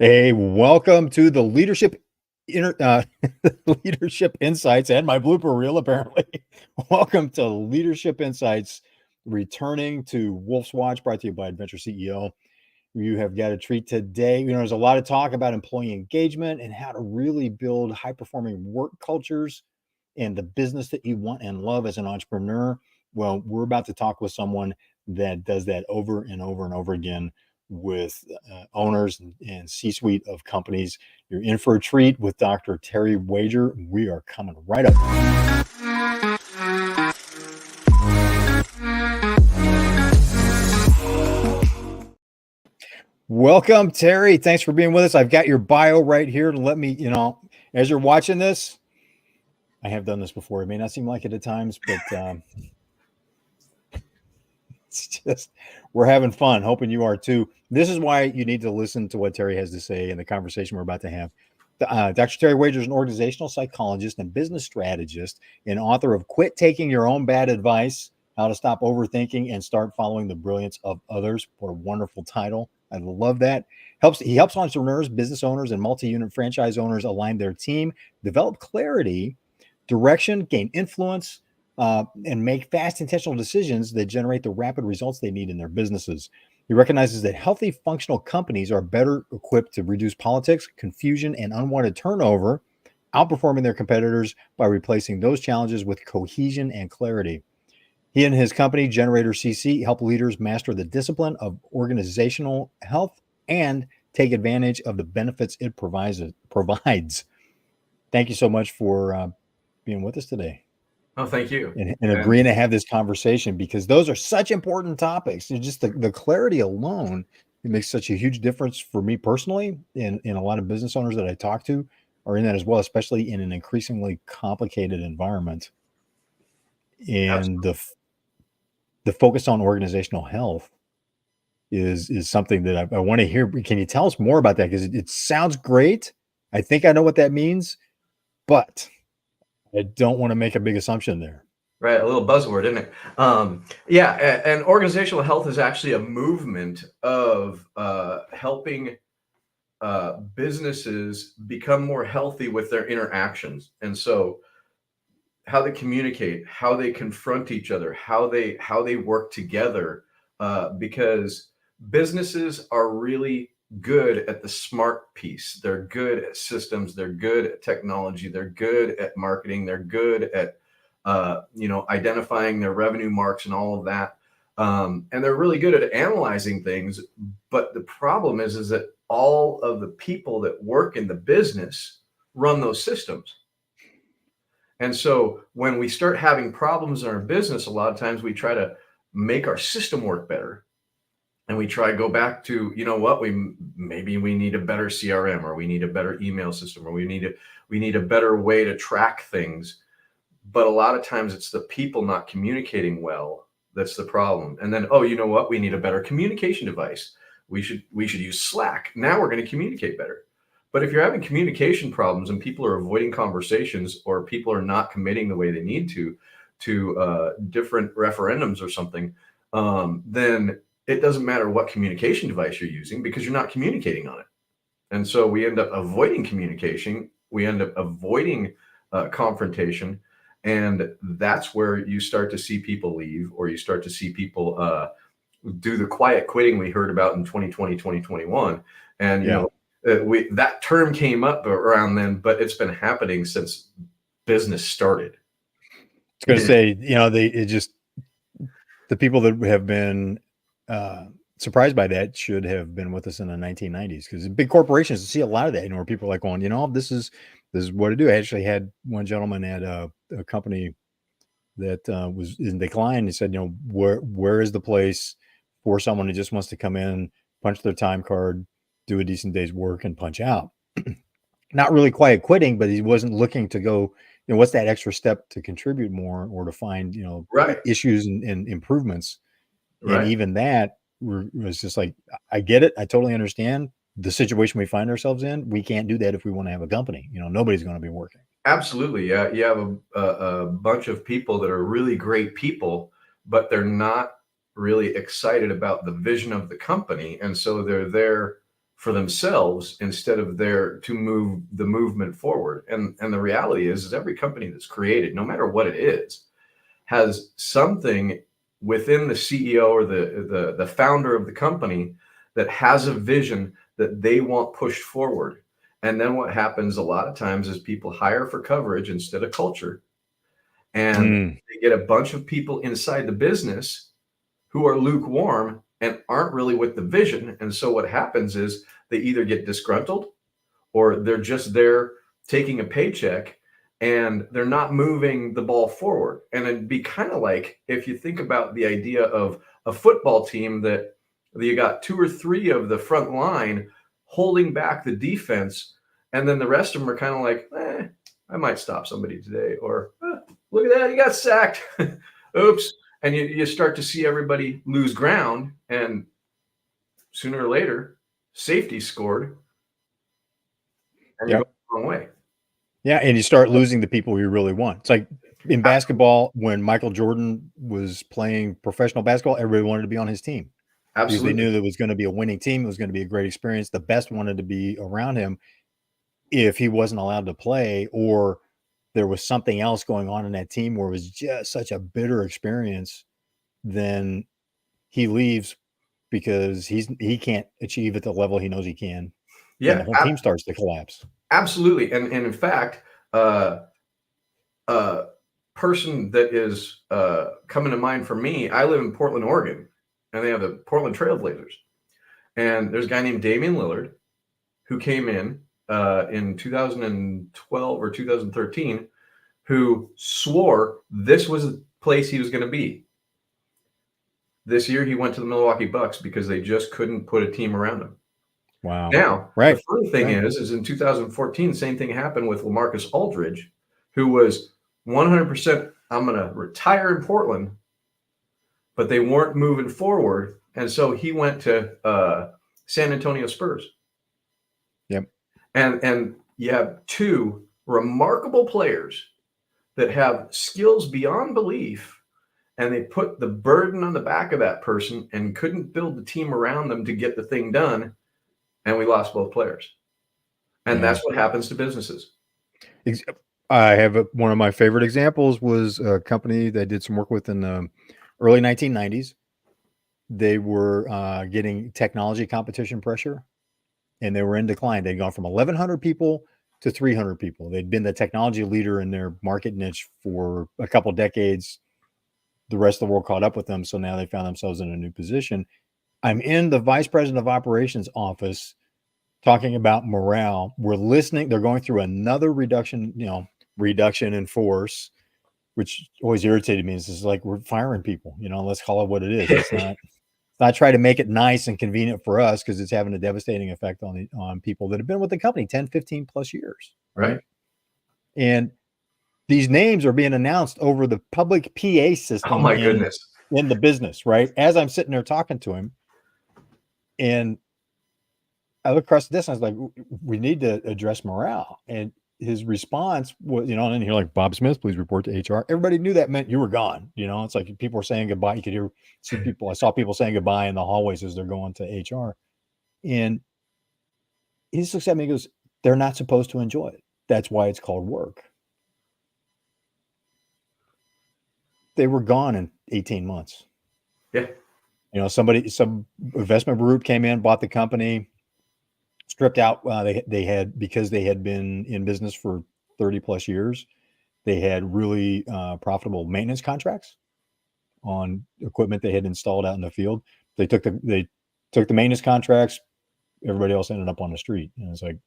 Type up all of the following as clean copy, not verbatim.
Hey, welcome to the Leadership Insights and my blooper reel, apparently. Welcome to Leadership Insights, returning to Wolf's Watch, brought to you by Adventure CEO. You have got a treat today. There's a lot of talk about employee engagement and how to really build high-performing work cultures and the business that you want and love as an entrepreneur. Well, we're about to talk with someone that does that over and over and over again with owners and C-suite of companies. You're in for a treat with Dr. Terry Wager. We are coming right up. Welcome, Terry. Thanks for being with us. I've got your bio right here to let me, as you're watching this, I have done this before. It may not seem like it at times, but it's just, we're having fun. Hoping you are too. This is why you need to listen to what Terry has to say in the conversation we're about to have. Dr. Terry Wager is an organizational psychologist and business strategist and author of Quit Taking Your Own Bad Advice, How to Stop Overthinking and Start Following the Brilliance of Others. What a wonderful title. I love that. He helps entrepreneurs, business owners, and multi-unit franchise owners align their team, develop clarity, direction, gain influence, and make fast, intentional decisions that generate the rapid results they need in their businesses. He recognizes that healthy, functional companies are better equipped to reduce politics, confusion, and unwanted turnover, outperforming their competitors by replacing those challenges with cohesion and clarity. He and his company, Generator CC, help leaders master the discipline of organizational health and take advantage of the benefits it provides. Thank you so much for being with us today. Oh, thank you. And agreeing to have this conversation, because those are such important topics. And just the clarity alone, it makes such a huge difference for me personally, and a lot of business owners that I talk to are in that as well, especially in an increasingly complicated environment. And the focus on organizational health is something that I want to hear. Can you tell us more about that? Because it sounds great. I think I know what that means, but I don't want to make a big assumption there. Right, a little buzzword, isn't it? Yeah, and organizational health is actually a movement of helping businesses become more healthy with their interactions. And so how they communicate, how they confront each other, how they work together, because businesses are really good at the smart piece. They're good at systems. They're good at technology. They're good at marketing. They're good at identifying their revenue marks and all of that. And they're really good at analyzing things. But the problem is that all of the people that work in the business run those systems. And so when we start having problems in our business, a lot of times we try to make our system work better. And we try to go back to, maybe we need a better CRM, or we need a better email system, or we need a better way to track things. But a lot of times it's the people not communicating well that's the problem. And then, we need a better communication device. We should use Slack. Now we're going to communicate better. But if you're having communication problems and people are avoiding conversations, or people are not committing the way they need to different referendums or something, then it doesn't matter what communication device you're using, because you're not communicating on it. And so we end up avoiding communication. We end up avoiding confrontation. And that's where you start to see people leave, or you start to see people do the quiet quitting we heard about in 2020, 2021. And, that term came up around then, but it's been happening since business started. I was going to say, the people that have been surprised by that should have been with us in the 1990s, because big corporations see a lot of that, where people are like going, this is what I do. I actually had one gentleman at a company that was in decline. He said, where is the place for someone who just wants to come in, punch their time card, do a decent day's work, and punch out? Not really quiet quitting, but he wasn't looking to go, what's that extra step to contribute more, or to find, Right. issues and improvements. Right. And even that was just like, I get it. I totally understand the situation we find ourselves in. We can't do that if we want to have a company. Nobody's going to be working. Absolutely. Yeah. You have a bunch of people that are really great people, but they're not really excited about the vision of the company. And so they're there for themselves instead of there to move the movement forward. And the reality is every company that's created, no matter what it is, has something within the CEO or the founder of the company that has a vision that they want pushed forward. And then what happens a lot of times is people hire for coverage instead of culture. And they get a bunch of people inside the business who are lukewarm and aren't really with the vision. And so what happens is they either get disgruntled or they're just there taking a paycheck and they're not moving the ball forward. And it'd be kind of like if you think about the idea of a football team that you got 2 or 3 of the front line holding back the defense, and then the rest of them are kind of like, I might stop somebody today, or look at that, he got sacked. Oops. And you start to see everybody lose ground, and sooner or later, safety scored, and you go the wrong way. Yeah, and you start losing the people you really want. It's like in basketball, when Michael Jordan was playing professional basketball, everybody wanted to be on his team. Absolutely. Because they knew there was going to be a winning team. It was going to be a great experience. The best wanted to be around him. If he wasn't allowed to play, or there was something else going on in that team where it was just such a bitter experience, then he leaves because he can't achieve at the level he knows he can. Yeah, and the whole team starts to collapse. Absolutely. And in fact, person that is coming to mind for me, I live in Portland, Oregon, and they have the Portland Trailblazers. And there's a guy named Damian Lillard who came in 2012 or 2013, who swore this was the place he was going to be. This year he went to the Milwaukee Bucks because they just couldn't put a team around him. Wow. Now, the funny thing is in 2014, same thing happened with LaMarcus Aldridge, who was 100%, I'm going to retire in Portland, but they weren't moving forward. And so he went to San Antonio Spurs. Yep. And you have 2 remarkable players that have skills beyond belief, and they put the burden on the back of that person and couldn't build the team around them to get the thing done. And we lost both players. And that's what happens to businesses. I have one of my favorite examples was a company that I did some work with in the early 1990s. They were getting technology competition pressure, and they were in decline. They'd gone from 1,100 people to 300 people. They'd been the technology leader in their market niche for a couple decades. The rest of the world caught up with them, so now they found themselves in a new position. I'm in the vice president of operations office talking about morale. We're listening. They're going through another reduction in force, which always irritated me. It's just like, we're firing people, let's call it what it is. It's not try to make it nice and convenient for us, because it's having a devastating effect on people that have been with the company 10, 15 plus years. Right. And these names are being announced over the public PA system. Oh my goodness. In the business, right? As I'm sitting there talking to him, and I look across the desk, and I was like, we need to address morale. And his response was, and you're like, Bob Smith, please report to HR. Everybody knew that meant you were gone. It's like people were saying goodbye. You could see people. I saw people saying goodbye in the hallways as they're going to HR. And he just looks at me and goes, they're not supposed to enjoy it. That's why it's called work. They were gone in 18 months. Yeah. Some investment group came in, bought the company, stripped out. Because they had been in business for 30 plus years, they had really profitable maintenance contracts on equipment they had installed out in the field. They took the maintenance contracts. Everybody else ended up on the street. And it's like,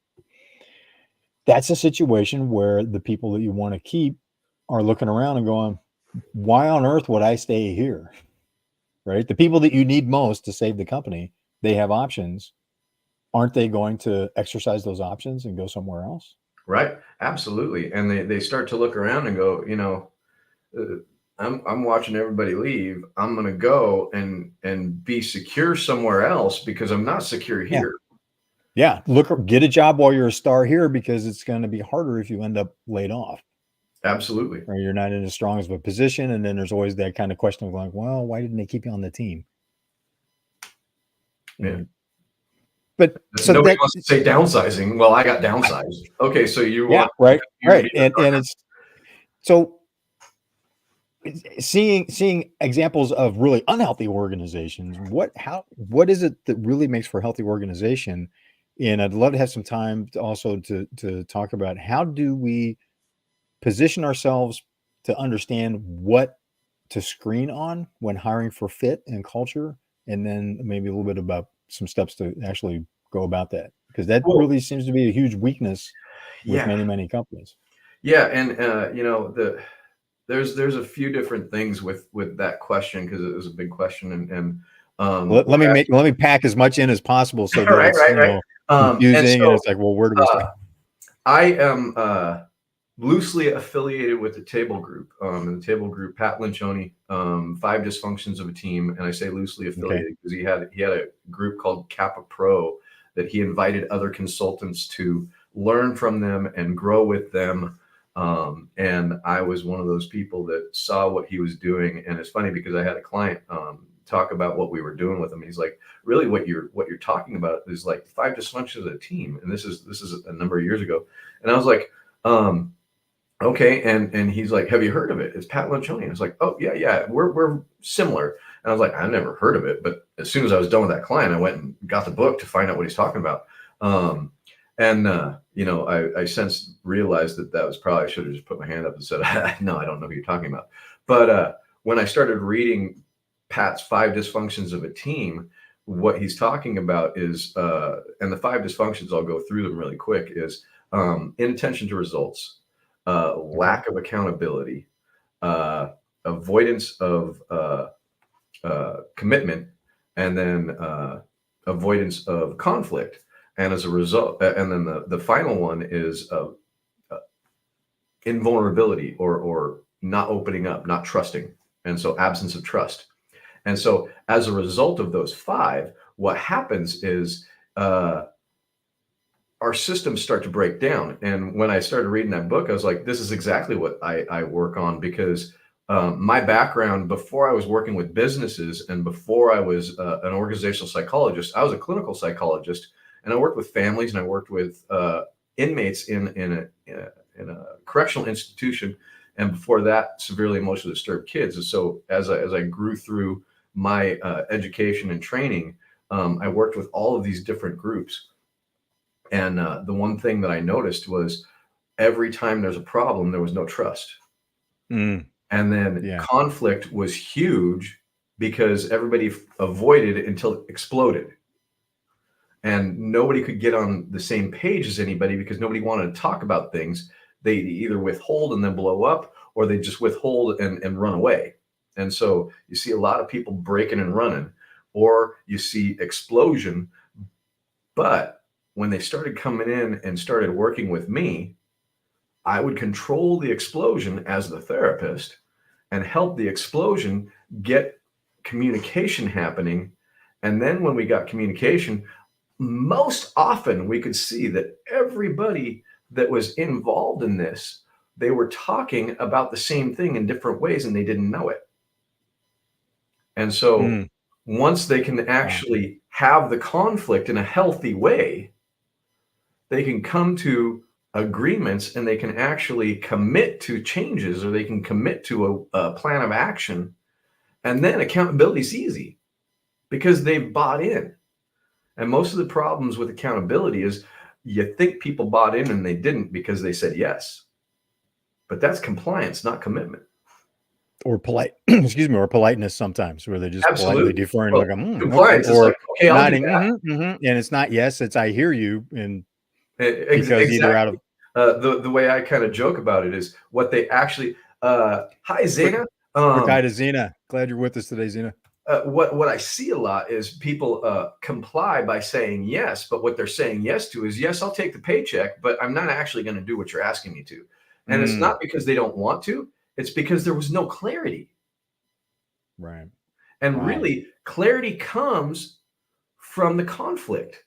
that's a situation where the people that you want to keep are looking around and going, why on earth would I stay here? Right? The people that you need most to save the company, they have options. Aren't they going to exercise those options and go somewhere else? Right. Absolutely. And they start to look around and go, I'm watching everybody leave. I'm going to go and be secure somewhere else because I'm not secure here. Yeah. Get a job while you're a star here, because it's going to be harder if you end up laid off. Absolutely. Or you're not in as strong of a position. And then there's always that kind of question of like, well, why didn't they keep you on the team? Yeah. but so Nobody that, wants to say downsizing. Well, I got downsized. Okay, so you yeah, want right, you to right. be the And it's so seeing examples of really unhealthy organizations. What is it that really makes for a healthy organization? And I'd love to have some time to also to talk about how do we position ourselves to understand what to screen on when hiring for fit and culture, and then maybe a little bit about some steps to actually go about that, because that well, really seems to be a huge weakness with yeah, many companies. yeah, and there's a few different things with that question because it was a big question, and Let me let me pack as much in as possible so that right, it's right, right. And confusing, and so it's like, well, where do we uh, start? I am loosely affiliated with the Table Group. In the Table Group, Pat Lencioni, Five Dysfunctions of a Team, and I say loosely Okay. affiliated because he had a group called Kappa Pro that he invited other consultants to learn from them and grow with them. And I was one of those people that saw what he was doing. And it's funny because I had a client talk about what we were doing with him. He's like, really, what you're talking about is like Five Dysfunctions of a Team, and this is a number of years ago. And I was like, um, okay. And he's like, have you heard of it? It's Pat Lencioni. I was like, oh yeah, we're similar. And I was like, I never heard of it. But as soon as I was done with that client, I went and got the book to find out what he's talking about. Um, and I since realized that was probably, I should have just put my hand up and said, no, I don't know who you're talking about. But when I started reading Pat's Five Dysfunctions of a Team, what he's talking about is, and the five dysfunctions, I'll go through them really quick, is inattention to results, Okay. lack of accountability, uh, avoidance of commitment, and then avoidance of conflict. And as a result, and then the final one is uh, invulnerability, or not opening up, not trusting. And so absence of trust. And so as a result of those five, what happens is uh, our systems start to break down. And when I started reading that book, I was like, this is exactly what I work on, because my background before I was working with businesses and before I was an organizational psychologist, I was a clinical psychologist, and I worked with families and I worked with inmates in a correctional institution. And before that, severely emotionally disturbed kids. And so as I grew through my education and training, I worked with all of these different groups. And the one thing that I noticed was every time there's a problem, there was no trust. Mm, And then yeah. conflict was huge because everybody avoided it until it exploded. And nobody could get on the same page as anybody because nobody wanted to talk about things. They either withhold and then blow up, or they just withhold and run away. And so you see a lot of people breaking and running, or you see explosion. But when they started coming in and started working with me, I would control the explosion as the therapist and help the explosion get communication happening. And then when we got communication, most often we could see that everybody that was involved in this, they were talking about the same thing in different ways and they didn't know it. And so Mm, once they can wow. actually have the conflict in a healthy way, they can come to agreements and they can actually commit to changes, or they can commit to a plan of action. And then accountability is easy because they've bought in. And most of the problems with accountability is you think people bought in and they didn't because they said yes. But that's compliance, not commitment. Or polite, excuse me, or politeness sometimes, where they're just politely Absolutely. deferring, Well, like, okay, compliance is like, or okay, I'll do nodding, that. and it's not yes, it's I hear you, and because either out Exactly. of The way I kind of joke about it is what they actually. Hi, quick, Zena. quick hi Um, to Zena. Glad you're with us today, Zena. what I see a lot is people comply by saying yes, but what they're saying yes to is, yes, I'll take the paycheck, but I'm not actually going to do what you're asking me to. And it's Mm, not because they don't want to; it's because there was no clarity. right. And Wow. really, clarity comes from the conflict.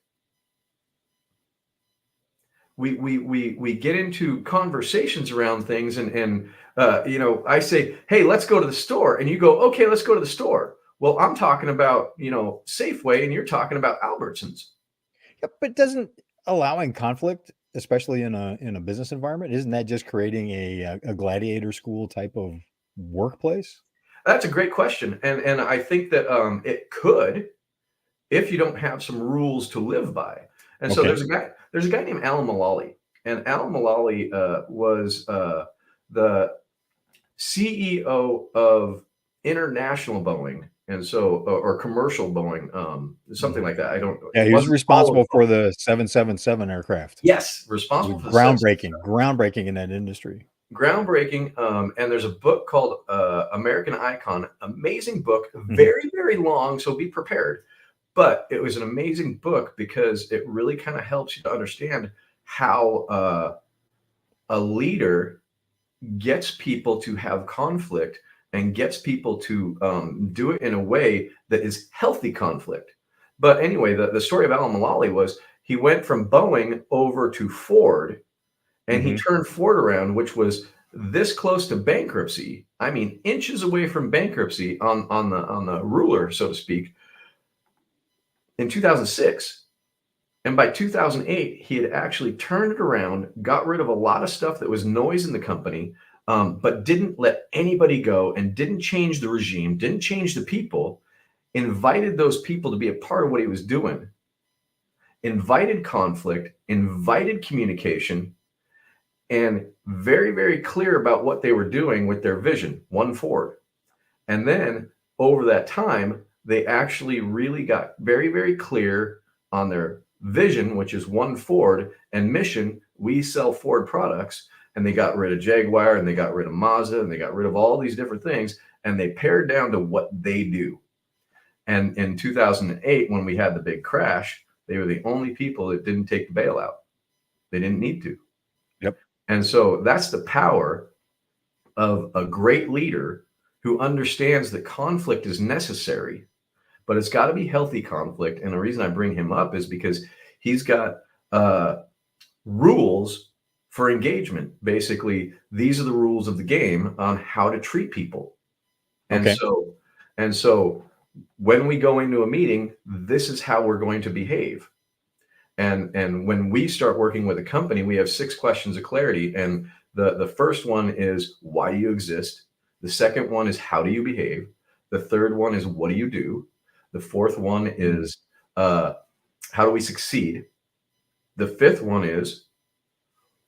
We get into conversations around things, and I say, hey, let's go to the store, and you go, okay, let's go to the store. Well, I'm talking about Safeway, and you're talking about Albertsons. But doesn't allowing conflict, especially in a business environment, isn't that just creating a gladiator school type of workplace? That's a great question, and I think that it could if you don't have some rules to live by. And so Okay. there's a guy named Alan Mulally, and Alan Mulally was the CEO of International Boeing, and so or commercial Boeing, something Mhm. like that. I don't. Yeah, It he was wasn't all of responsible for Boeing. the 777 aircraft. Yes, It was responsible for the groundbreaking in that industry. groundbreaking. And there's a book called American Icon. Amazing book, Mhm. very very long. So be prepared. But it was an amazing book because it really kind of helps you to understand how a leader gets people to have conflict and gets people to do it in a way that is healthy conflict. But anyway, the story of Alan Mulally was he went from Boeing over to Ford and he Mhm. turned Ford around, which was this close to bankruptcy. I mean, inches away from bankruptcy on the ruler, so to speak, in 2006. And by 2008, he had actually turned it around, got rid of a lot of stuff that was noise in the company, but didn't let anybody go and didn't change the regime, didn't change the people, invited those people to be a part of what he was doing, invited conflict, invited communication, and very, very clear about what they were doing with their vision, one Ford. And then over that time, they actually really got very, very clear on their vision, which is one Ford, and mission, we sell Ford products. And they got rid of Jaguar and they got rid of Mazda and they got rid of all these different things. And they pared down to what they do. And in 2008, when we had the big crash, they were the only people that didn't take the bailout. They didn't need to. Yep. And so that's the power of a great leader who understands that conflict is necessary, but it's got to be healthy conflict. And the reason I bring him up is because he's got uh, rules for engagement. Basically, these are the rules of the game on how to treat people. And Okay. so, and so, when we go into a meeting, this is how we're going to behave. And when we start working with a company, we have 6 questions of clarity. And the first one is why do you exist? The second one is how do you behave? The third one is what do you do? The fourth one Mm. is how do we succeed? The fifth one is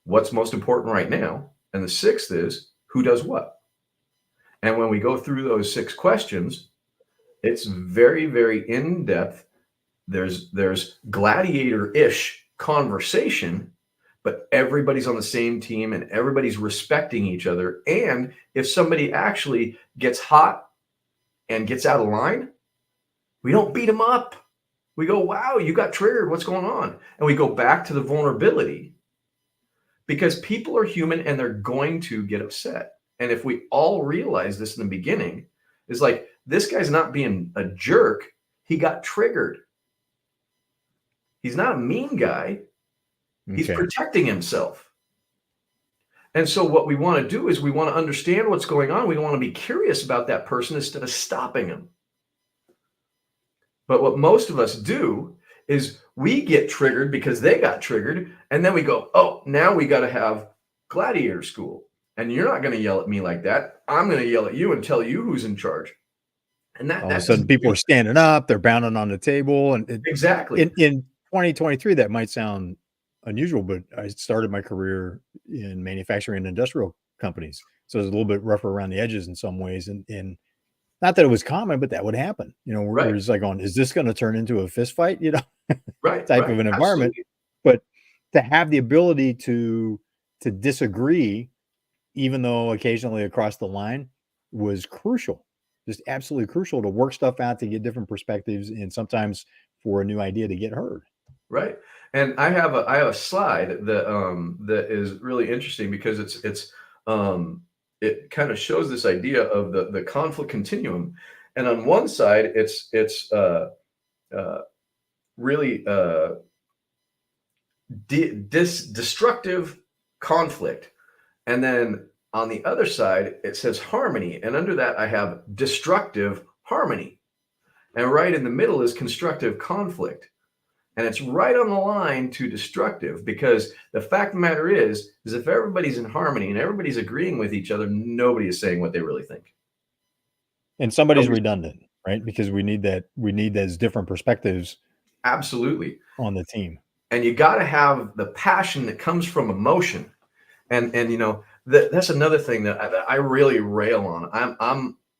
what's most important right now? And the sixth is who does what? And when we go through those 6 questions, it's very, very in depth. There's gladiator-ish conversation, but everybody's on the same team and everybody's respecting each other. And if somebody actually gets hot and gets out of line, we don't beat them up. We go, wow, you got triggered. What's going on? And we go back to the vulnerability because people are human and they're going to get upset. And if we all realize this in the beginning, is like, this guy's not being a jerk. He got triggered. He's not a mean guy. He's Okay. protecting himself. And so what we want to do is we want to understand what's going on. We want to be curious about that person instead of stopping him. But what most of us do is we get triggered because they got triggered. And then we go, oh, now we got to have gladiator school. And you're not going to yell at me like that. I'm going to yell at you and tell you who's in charge. And All of a that sudden, doesn't people do are standing up, they're pounding on the table, and exactly. in 2023, that might sound unusual, but I started my career in manufacturing and industrial companies, so it was a little bit rougher around the edges in some ways, and not that it was common, but that would happen. We're Right, just like going, "Is this gonna turn into a fist fight?" right, Type right. of an environment, Absolutely. but to have the ability to disagree, even though occasionally across the line, was crucial, just absolutely crucial to work stuff out, to get different perspectives, and sometimes for a new idea to get heard. Right. And I have a slide that is really interesting because it kind of shows this idea of the conflict continuum. And on one side, it's uh, really destructive conflict, and then on the other side it says harmony, and under that I have destructive harmony, and right in the middle is constructive conflict. And it's right on the line to destructive, because the fact of the matter is if everybody's in harmony and everybody's agreeing with each other, nobody is saying what they really think. And somebody's Nobody's- redundant, right? Because we need those different perspectives Absolutely. on the team. And you got to have the passion that comes from emotion. And that's another thing that I really rail on.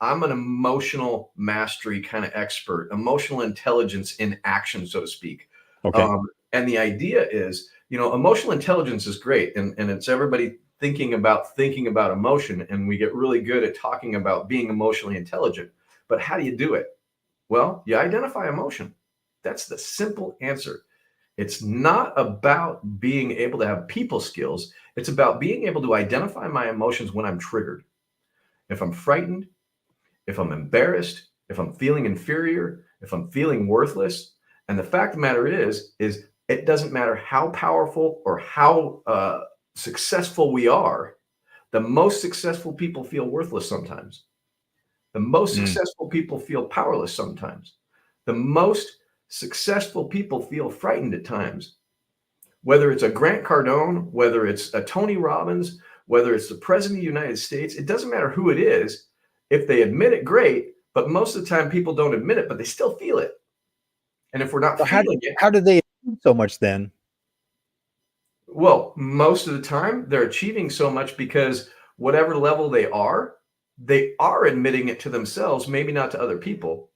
I'm an emotional mastery kind of expert, emotional intelligence in action, so to speak. Okay. And the idea is, emotional intelligence is great, and it's everybody thinking about emotion, and we get really good at talking about being emotionally intelligent. But how do you do it? Well, you identify emotion. That's the simple answer. It's not about being able to have people skills. It's about being able to identify my emotions when I'm triggered. If I'm frightened, if I'm embarrassed, if I'm feeling inferior, if I'm feeling worthless. And the fact of the matter is it doesn't matter how powerful or how successful we are. The most successful people feel worthless sometimes. The most successful people feel powerless sometimes. The most successful people feel frightened at times. Whether it's a Grant Cardone, whether it's a Tony Robbins, whether it's the president of the United States, it doesn't matter who it is. If they admit it, great. But most of the time, people don't admit it, but they still feel it. And if we're not feeling it, how do they achieve so much then? Well, most of the time, they're achieving so much because whatever level they are admitting it to themselves, maybe not to other people,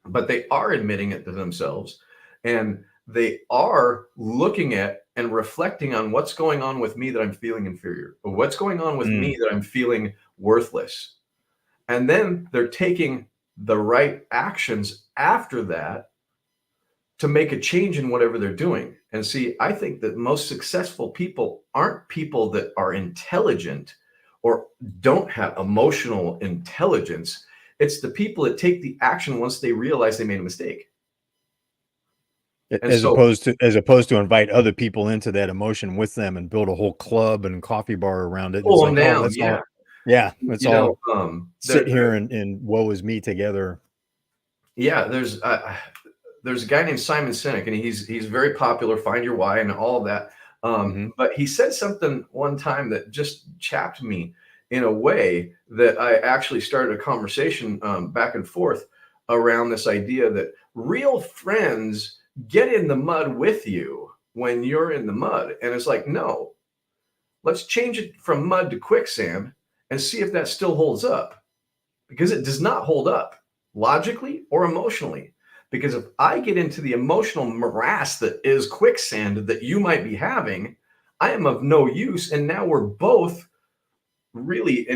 but they are admitting it to themselves. And they are looking at and reflecting on what's going on with me that I'm feeling inferior, or what's going on with me that I'm feeling worthless. And then they're taking the right actions after that to make a change in whatever they're doing. And see, I think that most successful people aren't people that are intelligent or don't have emotional intelligence. It's the people that take the action once they realize they made a mistake. As opposed to invite other people into that emotion with them and build a whole club and coffee bar around it. Pull them down, let's all sit here and woe is me together. Yeah, there's a guy named Simon Sinek, and he's very popular. Find Your Why and all of that. But he said something one time that just chapped me in a way that I actually started a conversation back and forth around this idea that real friends get in the mud with you when you're in the mud. And it's like, no, let's change it from mud to quicksand and see if that still holds up, because it does not hold up logically or emotionally. Because if I get into the emotional morass that is quicksand that you might be having, I am of no use. And now we're both really,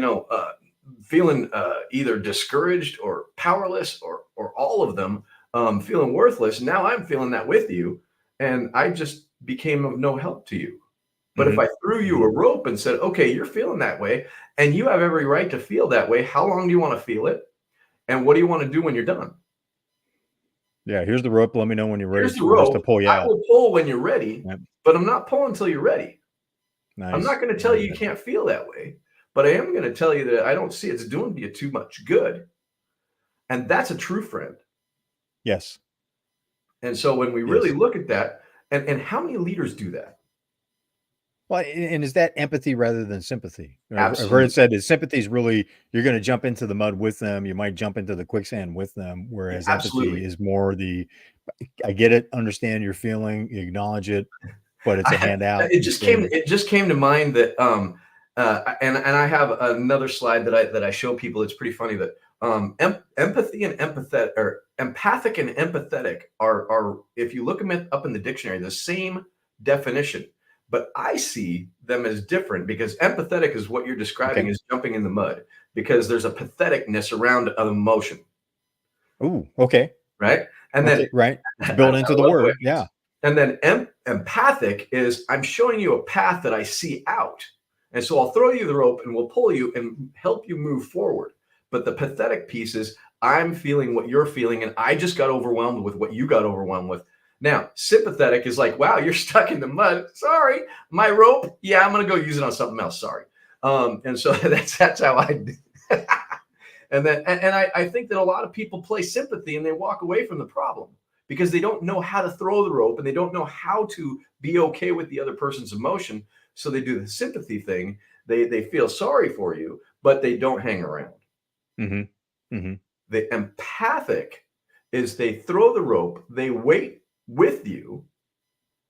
feeling either discouraged or powerless or all of them, feeling worthless. Now I'm feeling that with you, and I just became of no help to you. But if I threw you a rope and said, okay, you're feeling that way, and you have every right to feel that way. How long do you want to feel it? And what do you want to do when you're done? Yeah, here's the rope. Let me know when you're ready. Here's the rope. To pull you out. I will pull when you're ready, but I'm not pulling until you're ready. Nice. I'm not going to tell you can't feel that way, but I am going to tell you that I don't see it's doing you too much good. And that's a true friend. Yes. And so when we really look at that, and how many leaders do that? Well, and is that empathy rather than sympathy? Absolutely. I've heard it said that sympathy is really, you're going to jump into the mud with them. You might jump into the quicksand with them. Whereas empathy is more I get it, understand your feeling, you acknowledge it, but it's a handout. It just came to mind that, and I have another slide that I show people. It's pretty funny that empathy and empathetic, or empathic and empathetic are, if you look them up in the dictionary, the same definition. But I see them as different, because empathetic is what you're describing as jumping in the mud, because there's a patheticness around an emotion. Ooh, okay. Right. And then it's built into the word. Yeah. And then empathic is, I'm showing you a path that I see out. And so I'll throw you the rope and we'll pull you and help you move forward. But the pathetic piece is, I'm feeling what you're feeling, and I just got overwhelmed with what you got overwhelmed with. Now, sympathetic is like, wow, you're stuck in the mud. Sorry, my rope. Yeah, I'm going to go use it on something else. Sorry. And so that's how I do. And I think that a lot of people play sympathy and they walk away from the problem, because they don't know how to throw the rope and they don't know how to be okay with the other person's emotion. So they do the sympathy thing. They feel sorry for you, but they don't hang around. Mm-hmm. Mm-hmm. The empathic is they throw the rope, they wait with you,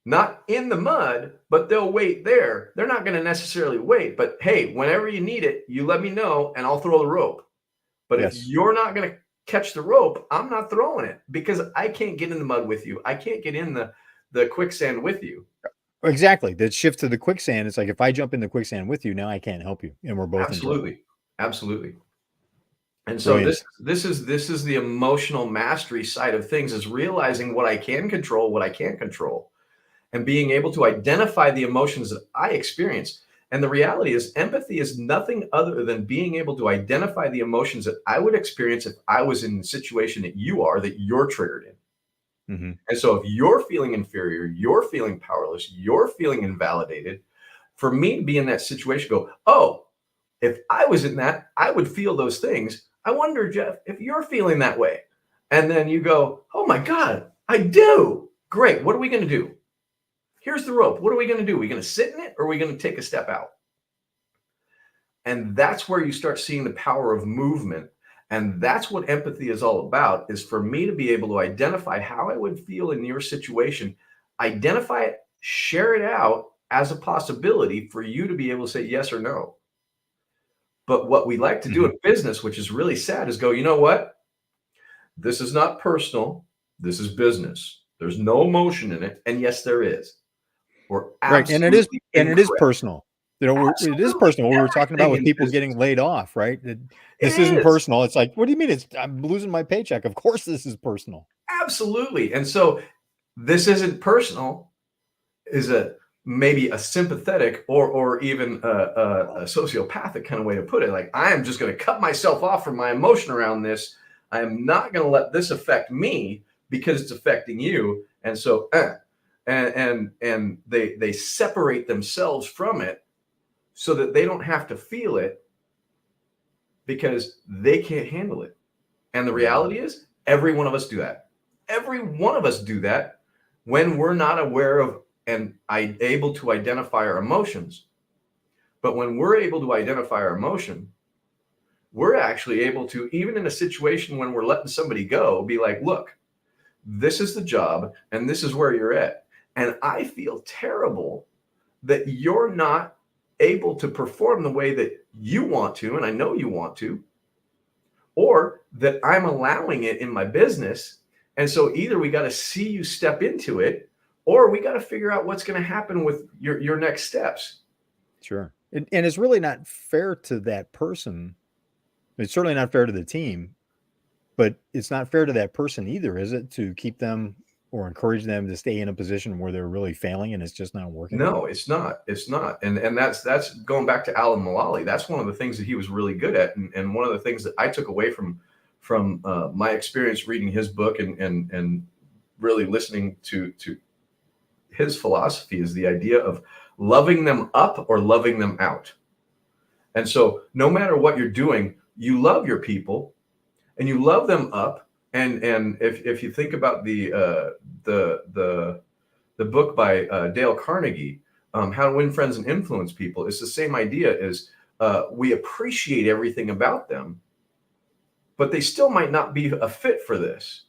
not in the mud, but they'll wait there. They're not going to necessarily wait, but hey, whenever you need it, you let me know and I'll throw the rope. But if Yes. you're not going to catch the rope, I'm not throwing it because I can't get in the mud with you. I can't get in the quicksand with you. Exactly. That shift to the quicksand. It's like, if I jump in the quicksand with you, now I can't help you, and we're both in trouble. Absolutely. Absolutely. And so Brilliant. this is the emotional mastery side of things, is realizing what I can control, what I can't control, and being able to identify the emotions that I experience. And the reality is, empathy is nothing other than being able to identify the emotions that I would experience if I was in the situation that you are, that you're triggered in. Mm-hmm. And so if you're feeling inferior, you're feeling powerless, you're feeling invalidated, for me to be in that situation, go, oh, if I was in that, I would feel those things. I wonder, Jeff, if you're feeling that way. And then you go, oh my God, I do. Great. What are we going to do? Here's the rope. What are we going to do? Are we going to sit in it, or are we going to take a step out? And that's where you start seeing the power of movement. And that's what empathy is all about, is for me to be able to identify how I would feel in your situation, identify it, share it out as a possibility for you to be able to say yes or no. But what we like to do in business, which is really sad, is go, you know what? This is not personal. This is business. There's no emotion in it. And yes, there is. We're Right. And it is personal. You know, it is personal. What we were talking about with people getting laid off, right? This isn't personal. It's like, what do you mean? I'm losing my paycheck. Of course, this is personal. Absolutely. And so this isn't personal is maybe a sympathetic or even a sociopathic kind of way to put it. Like, I am just going to cut myself off from my emotion around this. I am not going to let this affect me because it's affecting you. And so, and they separate themselves from it so that they don't have to feel it because they can't handle it. And the reality is, every one of us do that. Every one of us do that when we're not aware of and able to identify our emotions. But when we're able to identify our emotion, we're actually able to, even in a situation when we're letting somebody go, be like, look, this is the job and this is where you're at. And I feel terrible that you're not able to perform the way that you want to, and I know you want to, or that I'm allowing it in my business. And so either we got to see you step into it, or we got to figure out what's going to happen with your next steps. Sure. And it's really not fair to that person. It's certainly not fair to the team, but it's not fair to that person either, is it? To keep them or encourage them to stay in a position where they're really failing and it's just not working? No, it's not. It's not. And that's going back to Alan Mulally. That's one of the things that he was really good at. And one of the things that I took away from my experience reading his book and really listening to his philosophy is the idea of loving them up or loving them out. And so no matter what you're doing, you love your people and you love them up. And if you think about the book by Dale Carnegie, How to Win Friends and Influence People, it's the same idea. Is we appreciate everything about them, but they still might not be a fit for this.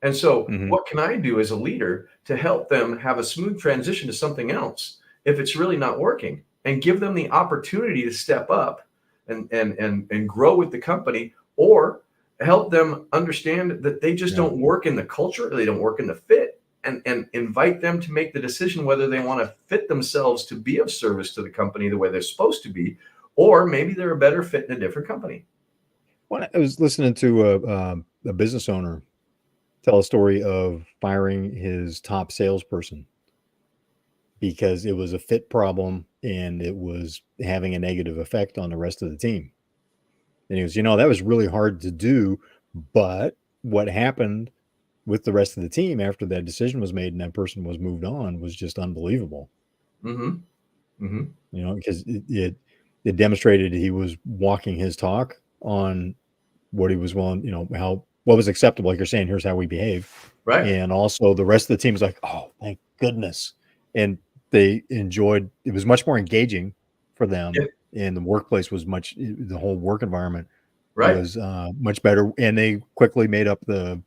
And so what can I do as a leader to help them have a smooth transition to something else if it's really not working, and give them the opportunity to step up and grow with the company, or help them understand that they just don't work in the culture, or they don't work in the fit, and invite them to make the decision whether they want to fit themselves to be of service to the company the way they're supposed to be, or maybe they're a better fit in a different company. Well, I was listening to a business owner tell a story of firing his top salesperson because it was a fit problem and it was having a negative effect on the rest of the team. And he goes, that was really hard to do, but what happened with the rest of the team after that decision was made and that person was moved on was just unbelievable. Because it demonstrated he was walking his talk on what he was willing, how what was acceptable. Like you're saying, here's how we behave. Right. And also the rest of the team was like, oh, thank goodness. And they enjoyed, it was much more engaging for them. Yeah. And the workplace was the whole work environment Right. was much better. And they quickly made up the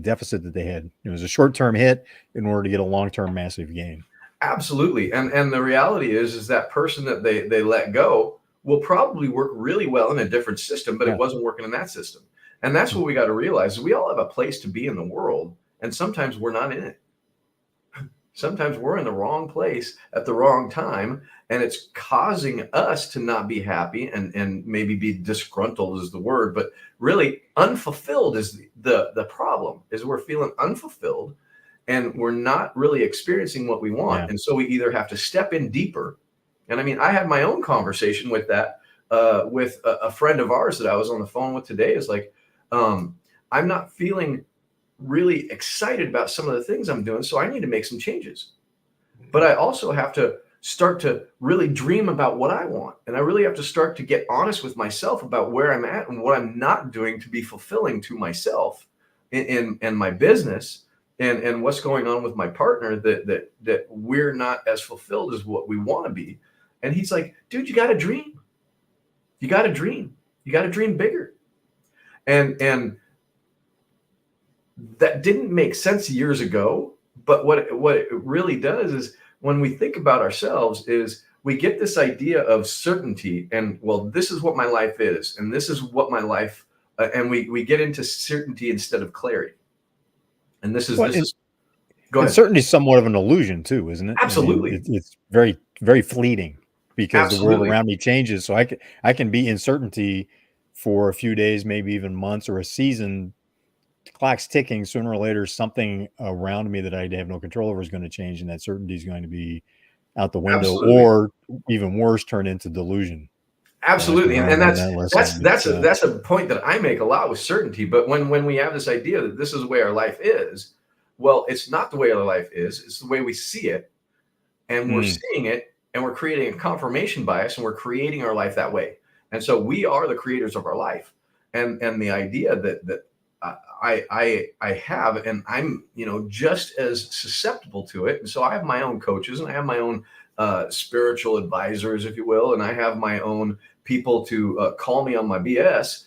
deficit that they had. It was a short-term hit in order to get a long-term massive gain. Absolutely. And the reality is that person that they let go will probably work really well in a different system, but Yeah. it wasn't working in that system. And that's what we got to realize. We all have a place to be in the world, and sometimes we're not in it. Sometimes we're in the wrong place at the wrong time, and it's causing us to not be happy and maybe be disgruntled is the word, but really unfulfilled is the problem. Is we're feeling unfulfilled and we're not really experiencing what we want. Yeah. And so we either have to step in deeper. And I mean, I had my own conversation with that with a friend of ours that I was on the phone with today. Is like, I'm not feeling really excited about some of the things I'm doing, so I need to make some changes. But I also have to start to really dream about what I want. And I really have to start to get honest with myself about where I'm at and what I'm not doing to be fulfilling to myself in my business and what's going on with my partner that we're not as fulfilled as what we want to be. And he's like, dude, you got to dream. You got to dream. You got to dream bigger. And that didn't make sense years ago, but what it really does is when we think about ourselves is we get this idea of certainty and, well, this is what my life is, and this is what my life, and we get into certainty instead of clarity. And this is Well, this and, is go and ahead. certainty is somewhat of an illusion too, isn't it? I mean, Absolutely. it's very, very fleeting because the world Absolutely. around me changes. So I can be in certainty for a few days, maybe even months or a season. The clock's ticking. Sooner or later, something around me that I have no control over is going to change, and that certainty is going to be out the window, Absolutely. or even worse, turn into delusion. Absolutely. I And learned that's that lesson. that's a point that I make a lot with certainty. But when we have this idea that this is the way our life is, well, it's not the way our life is, it's the way we see it. And we're seeing it and we're creating a confirmation bias and we're creating our life that way. And so we are the creators of our life. And the idea that I have, and I'm, just as susceptible to it. And so I have my own coaches and I have my own spiritual advisors, if you will, and I have my own people to call me on my BS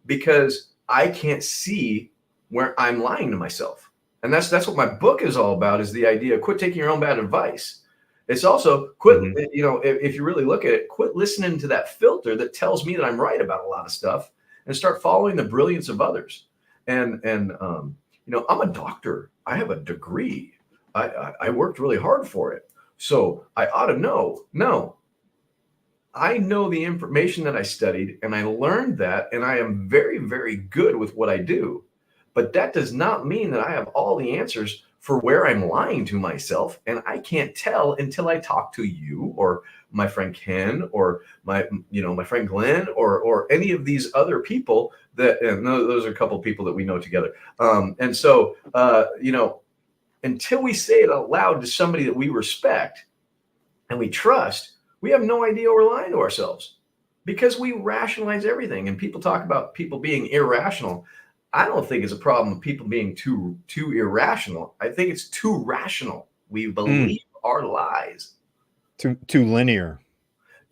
because I can't see where I'm lying to myself. And that's what my book is all about, is the idea of quit taking your own bad advice. It's also quit, if you really look at it, quit listening to that filter that tells me that I'm right about a lot of stuff and start following the brilliance of others. And I'm a doctor. I have a degree. I worked really hard for it. So I ought to know. No, I know the information that I studied and I learned that, and I am very, very good with what I do. But that does not mean that I have all the answers for where I'm lying to myself. And I can't tell until I talk to you or my friend Ken or my friend Glenn or any of these other people and those are a couple of people that we know together. And so, until we say it out loud to somebody that we respect and we trust, we have no idea we're lying to ourselves because we rationalize everything. And people talk about people being irrational. I don't think it's a problem of people being too irrational. I think it's too rational. We believe our lies. Too linear.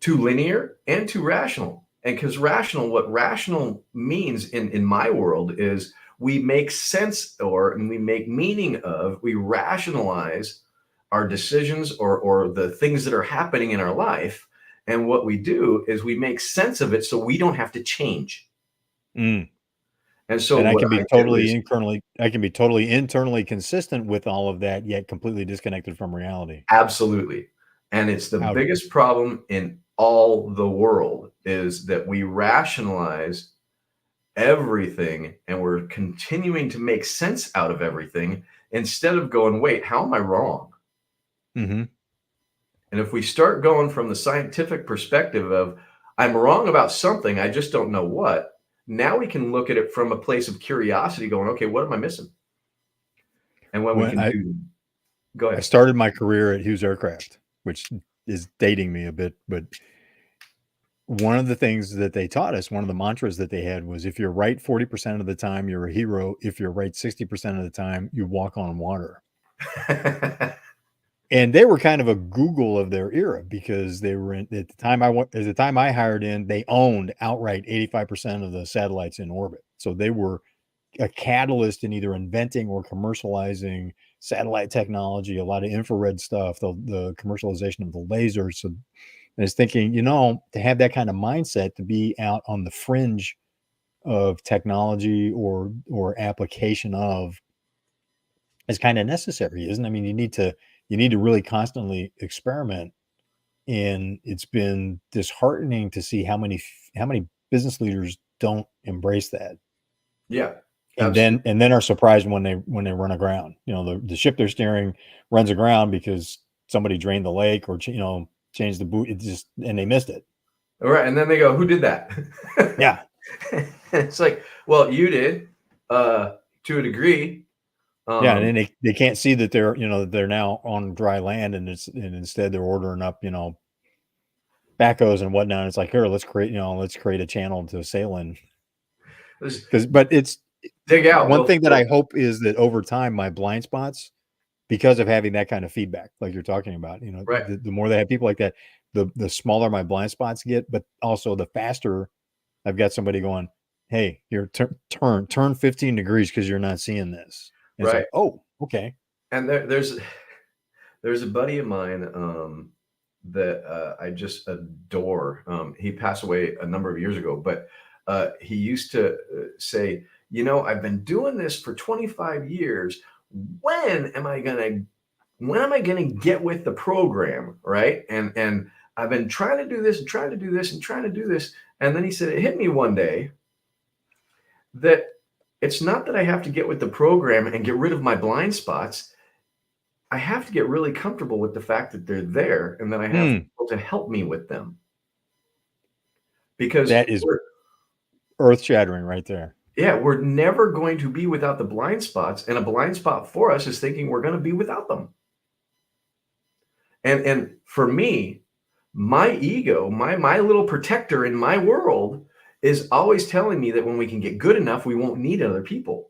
Too linear and too rational. And because what rational means in my world is we make sense and we make meaning of, we rationalize our decisions or the things that are happening in our life. And what we do is we make sense of it so we don't have to change. And so I what can be I totally internally consistent with all of that, yet completely disconnected from reality. Absolutely. And it's the biggest problem in all the world is that we rationalize everything and we're continuing to make sense out of everything instead of going, wait, how am I wrong? And if we start going from the scientific perspective of I'm wrong about something, I just don't know what, now we can look at it from a place of curiosity going, okay, what am I missing? And what we can do. Go ahead. I started my career at Hughes Aircraft, which is dating me a bit, but one of the things that they taught us, one of the mantras that they had was, if you're right 40% of the time, you're a hero. If you're right 60% of the time, you walk on water. And they were kind of a Google of their era, because they were at the time I hired in, they owned outright 85% of the satellites in orbit. So they were a catalyst in either inventing or commercializing satellite technology, a lot of infrared stuff, the commercialization of the lasers. So I was thinking, to have that kind of mindset, to be out on the fringe of technology or application of, is kind of necessary, isn't it? I mean, you need to really constantly experiment. And it's been disheartening to see how many business leaders don't embrace that. Yeah. And then are surprised when they run aground. The ship they're steering runs aground because somebody drained the lake or changed the boot. And they missed it. All right, and then they go, "Who did that?" Yeah. It's like, well, you did, to a degree. Yeah, and then they can't see that they're now on dry land, and instead they're ordering up backhoes and whatnot. And it's like, here, let's create a channel to sail in. But it's dig out. One thing that I hope is that over time, my blind spots, because of having that kind of feedback, like you're talking about, right. the more they have people like that, the smaller my blind spots get, but also the faster I've got somebody going, hey, you're turn 15 degrees because you're not seeing this. And right. It's like, oh, okay. And there's a buddy of mine that I just adore. He passed away a number of years ago, but he used to say, I've been doing this for 25 years. When am I gonna get with the program, right? And I've been trying to do this and trying to do this and trying to do this. And then he said, it hit me one day that it's not that I have to get with the program and get rid of my blind spots. I have to get really comfortable with the fact that they're there, and that I have people to help me with them. Because that is earth-shattering right there. Yeah, we're never going to be without the blind spots, and a blind spot for us is thinking we're going to be without them. And for me, my ego, my little protector in my world, is always telling me that when we can get good enough, we won't need other people.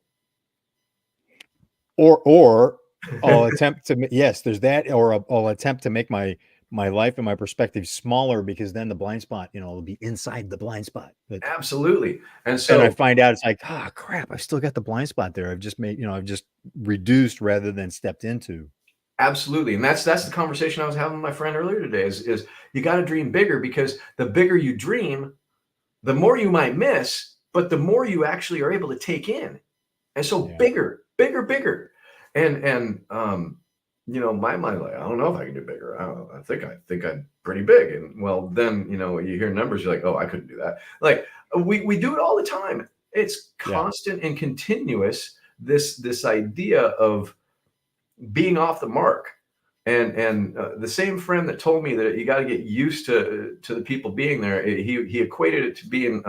Or I'll attempt to, yes, there's that, or I'll attempt to make my life and my perspective smaller, because then the blind spot, will be inside the blind spot. Absolutely. And I find out it's like, crap, I've still got the blind spot there. I've just made, I've just reduced rather than stepped into. Absolutely. And that's the conversation I was having with my friend earlier today is you got to dream bigger, because the bigger you dream, the more you might miss, but the more you actually are able to take in. And so bigger. And my mind, like, I don't know if I can do bigger. I think I'm pretty big. And well, then, you hear numbers, you're like, oh, I couldn't do that. Like we do it all the time. It's constant and continuous. This idea of being off the mark. And the same friend that told me that you got to get used to the people being there, he equated it to being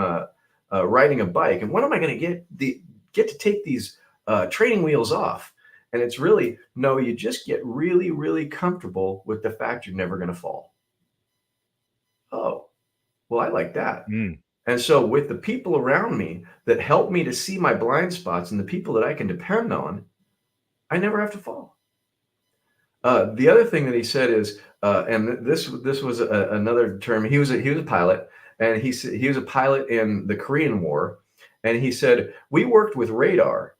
riding a bike. And when am I going to get to take these training wheels off? And it's really, no, you just get really, really comfortable with the fact you're never going to fall. Oh, well, I like that. And so with the people around me that help me to see my blind spots and the people that I can depend on, I never have to fall. The other thing that he said is, and this was another term. He was a pilot, and he was a pilot in the Korean War, and he said, we worked with radar.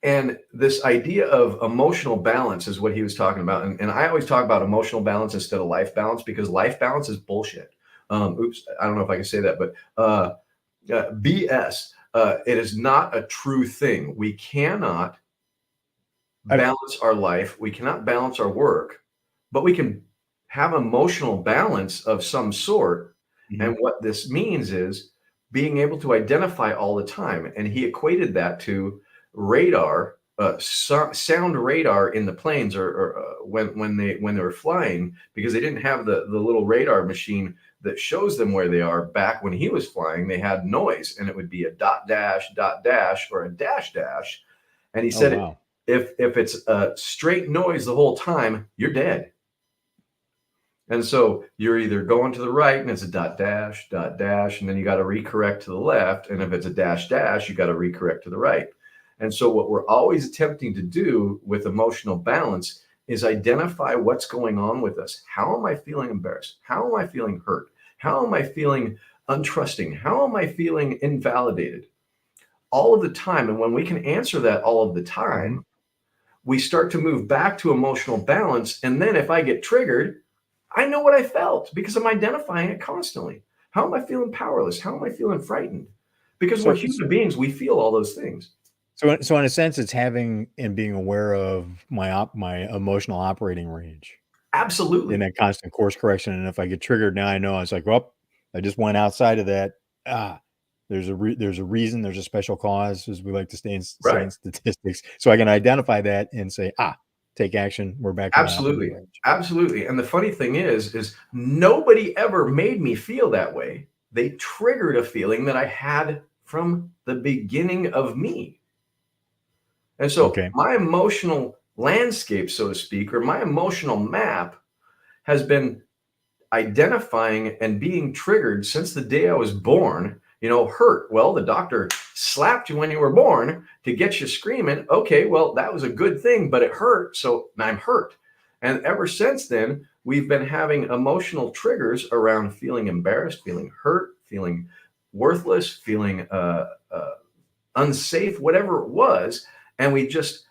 And this idea of emotional balance is what he was talking about. And I always talk about emotional balance instead of life balance, because life balance is bullshit. Oops, I don't know if I can say that, but BS. It is not a true thing. We cannot balance our life. We cannot balance our work, but we can have emotional balance of some sort. And what this means is being able to identify all the time. And he equated that to radar, sound radar in the planes, or when they were flying, because they didn't have the little radar machine that shows them where they are. Back when he was flying, they had noise, and it would be a dot dash, or a dash dash. And he said, if it's a straight noise the whole time, you're dead. And so you're either going to the right and it's a dot dash, and then you got to recorrect to the left. And if it's a dash dash, you got to recorrect to the right. And so what we're always attempting to do with emotional balance is identify what's going on with us. How am I feeling embarrassed? How am I feeling hurt? How am I feeling untrusting? How am I feeling invalidated? All of the time. And when we can answer that all of the time, we start to move back to emotional balance. And then if I get triggered, I know what I felt because I'm identifying it constantly. How am I feeling powerless? How am I feeling frightened? Because we're So, human beings, we feel all those things. so in a sense, it's having and being aware of my emotional operating range in Absolutely. that constant course correction. And if I get triggered, now I know it's like, well, I just went outside of that. Ah, there's a reason, there's a special cause, as we like to say in Right. statistics. So I can identify that and say, take action. We're back to my operating Absolutely. range. Absolutely. And the funny thing is nobody ever made me feel that way. They triggered a feeling that I had from the beginning of me. And so Okay. my emotional landscape, so to speak, or my emotional map has been identifying and being triggered since the day I was born. Hurt. Well, the doctor slapped you when you were born to get you screaming. Okay, well, that was a good thing, but it hurt. So I'm hurt. And ever since then, we've been having emotional triggers around feeling embarrassed, feeling hurt, feeling worthless, feeling unsafe, whatever it was. And we just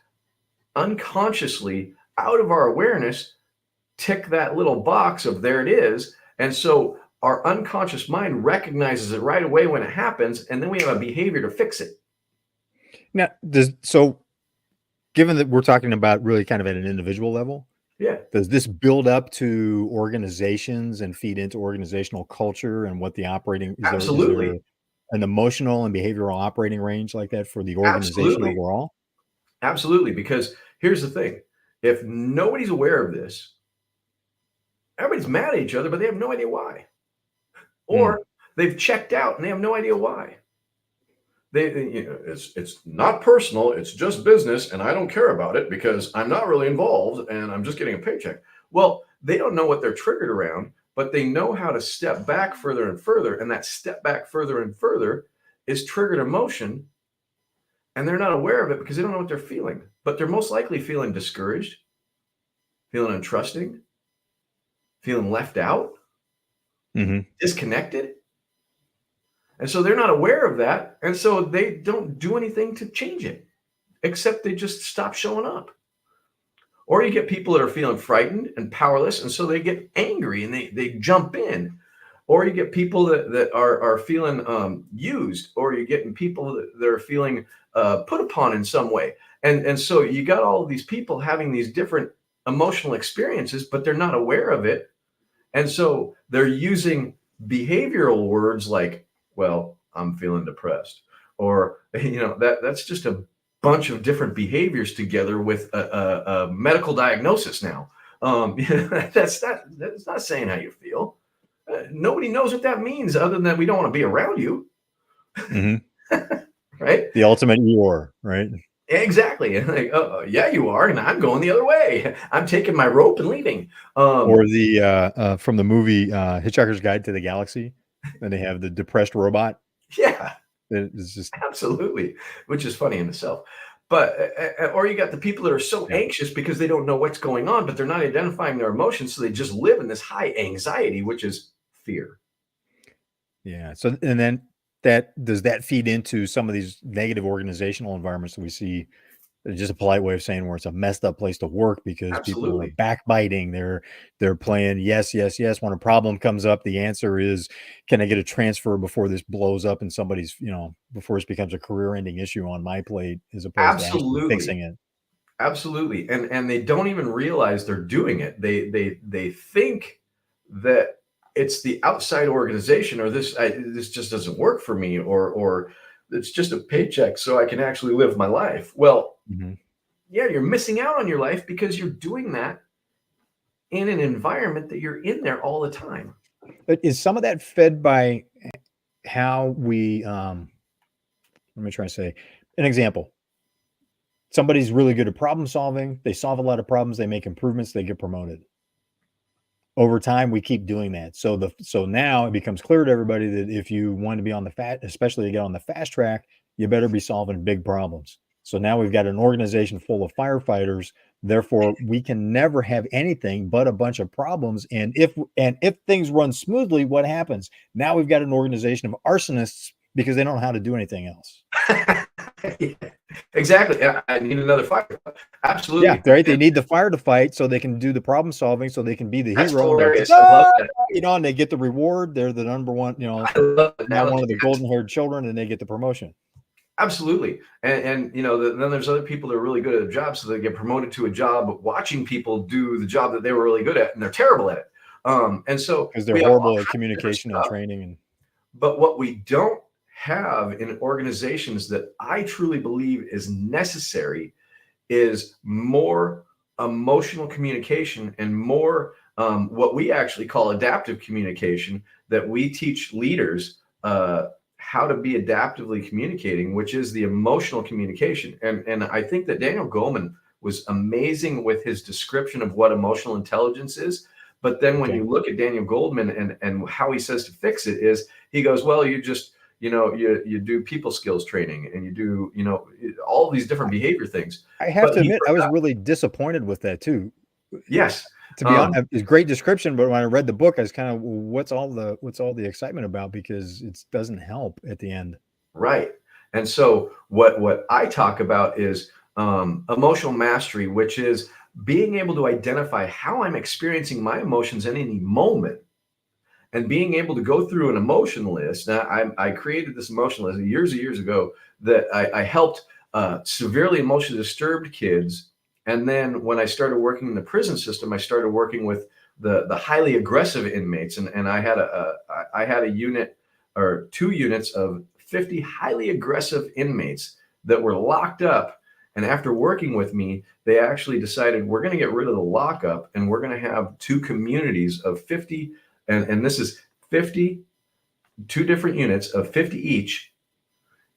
unconsciously, out of our awareness, tick that little box of there it is. And so our unconscious mind recognizes it right away when it happens, and then we have a behavior to fix it. Now, given that we're talking about really kind of at an individual level, Yeah, does this build up to organizations and feed into organizational culture and what the operating is there absolutely. an emotional and behavioral operating range like that for the organization Absolutely. overall? Absolutely. Because here's the thing, if nobody's aware of this, everybody's mad at each other, but they have no idea why. Mm, Or they've checked out and they have no idea why. It's not personal, it's just business, and I don't care about it because I'm not really involved and I'm just getting a paycheck. Well, they don't know what they're triggered around, but they know how to step back further and further, and that step back further and further is triggered emotion, and they're not aware of it because they don't know what they're feeling, but they're most likely feeling discouraged, feeling untrusting, feeling left out, mhm. disconnected. And so they're not aware of that, and so they don't do anything to change it, except they just stop showing up. Or you get people that are feeling frightened and powerless, and so they get angry and they jump in. Or you get people that are feeling used, or you're getting people that are feeling put upon in some way. And so you got all of these people having these different emotional experiences, but they're not aware of it. And so they're using behavioral words like, well, I'm feeling depressed. Or, that's just a bunch of different behaviors together with a medical diagnosis now. That's not saying how you feel. Nobody knows what that means other than we don't want to be around you, Mhm. right? The ultimate Eeyore, right? Exactly. Like, yeah, you are, and I'm going the other way. I'm taking my rope and leaving. Or the, from the movie, Hitchhiker's Guide to the Galaxy, and they have the depressed robot Yeah. that is just Absolutely, which is funny in itself. But or you got the people that are so yeah, anxious because they don't know what's going on, but they're not identifying their emotions, so they just live in this high anxiety, which is fear. yeah. So and then that feed into some of these negative organizational environments that we see? Just a polite way of saying where it's a messed up place to work because people are Absolutely, backbiting. They're playing yes, yes, yes. When a problem comes up, the answer is, "Can I get a transfer before this blows up and somebody's before this becomes a career-ending issue on my plate," as opposed to actually absolutely, fixing it. absolutely, and they don't even realize they're doing it. They think that it's the outside organization, or this just doesn't work for me, or it's just a paycheck, so I can actually live my life. Well, Mhm. yeah, you're missing out on your life because you're doing that in an environment that you're in there all the time. But is some of that fed by how we? Let me try to say an example. Somebody's really good at problem solving. They solve a lot of problems. They make improvements. They get promoted. over time, we keep doing that. So now it becomes clear to everybody that if you want to be on the especially to get on the fast track, you better be solving big problems. So now we've got an organization full of firefighters. Therefore, we can never have anything but a bunch of problems. And if things run smoothly, what happens? Now we've got an organization of arsonists because they don't know how to do anything else. Yeah, exactly. I need another fighter. Absolutely. Yeah, right. They need the fire to fight so they can do the problem solving, so they can be the That's hero. hilarious. Like, I love that. you know, and they get the reward. They're the number one, you know, I love that. now one of the golden-haired children, and they get the promotion. Absolutely. And you know, then there's other people that are really good at a job, so they get promoted to a job watching people do the job that they were really good at, and they're terrible at it. And so Because they're we have all horrible at kinds of different communication and stuff. training. And But what we don't have in organizations that I truly believe is necessary is more emotional communication and more what we actually call adaptive communication, that we teach leaders how to be adaptively communicating, which is the emotional communication. And I think that Daniel Goleman was amazing with his description of what emotional intelligence is. But then when you look at Daniel Goleman and how he says to fix it is, he goes, well, you just, you know, you do people skills training, and you do, you know, all these different behavior things. I have to admit, I was really disappointed with that too. Yes. To be honest, it's a great description, but when I read the book, I was kind of, what's all the excitement about? Because it doesn't help at the end. Right. And so what I talk about is emotional mastery, which is being able to identify how I'm experiencing my emotions in any moment, and being able to go through an emotion list. Now, I created this emotion list years and years ago that I helped severely emotionally disturbed kids. And then when I started working in the prison system, I started working with the highly aggressive inmates. And I had a unit, or 2 units of 50 highly aggressive inmates that were locked up. And after working with me, they actually decided, we're going to get rid of the lockup, and we're going to have 2 communities of 50. And this is 50, 2 different units of 50 each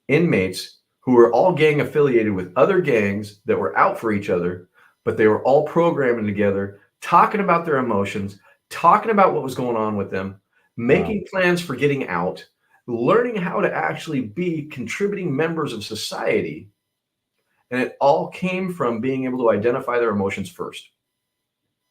inmates who were all gang affiliated with other gangs that were out for each other, but they were all programming together, talking about their emotions, talking about what was going on with them, making plans for getting out, learning how to actually be contributing members of society. And it all came from being able to identify their emotions first.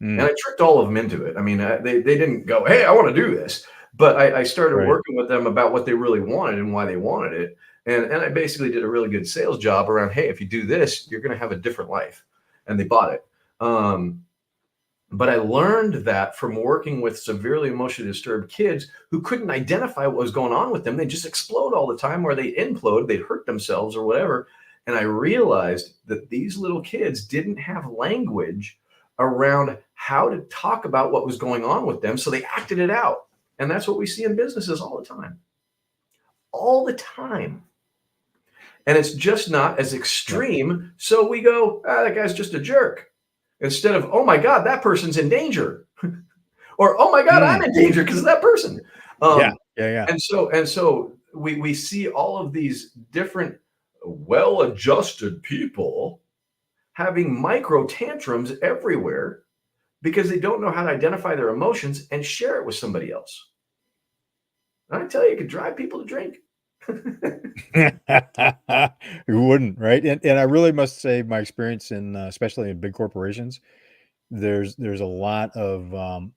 And I tricked all of them into it. I mean, they didn't go, hey, I want to do this. But I started working with them about what they really wanted and why they wanted it. And I basically did a really good sales job around, hey, if you do this, you're going to have a different life. And they bought it. But I learned that from working with severely emotionally disturbed kids who couldn't identify what was going on with them. They just explode all the time, or they implode, they'd hurt themselves or whatever. And I realized that these little kids didn't have language around how to talk about what was going on with them. So they acted it out. And that's what we see in businesses all the time. All the time. And it's just not as extreme. So we go, that guy's just a jerk. Instead of, oh my God, that person's in danger. Or, oh my God, I'm in danger because of that person. Yeah. And so we see all of these different well-adjusted people having micro tantrums everywhere because they don't know how to identify their emotions and share it with somebody else. And I tell you, it could drive people to drink. Who wouldn't, right? And I really must say, my experience in especially in big corporations, there's a lot of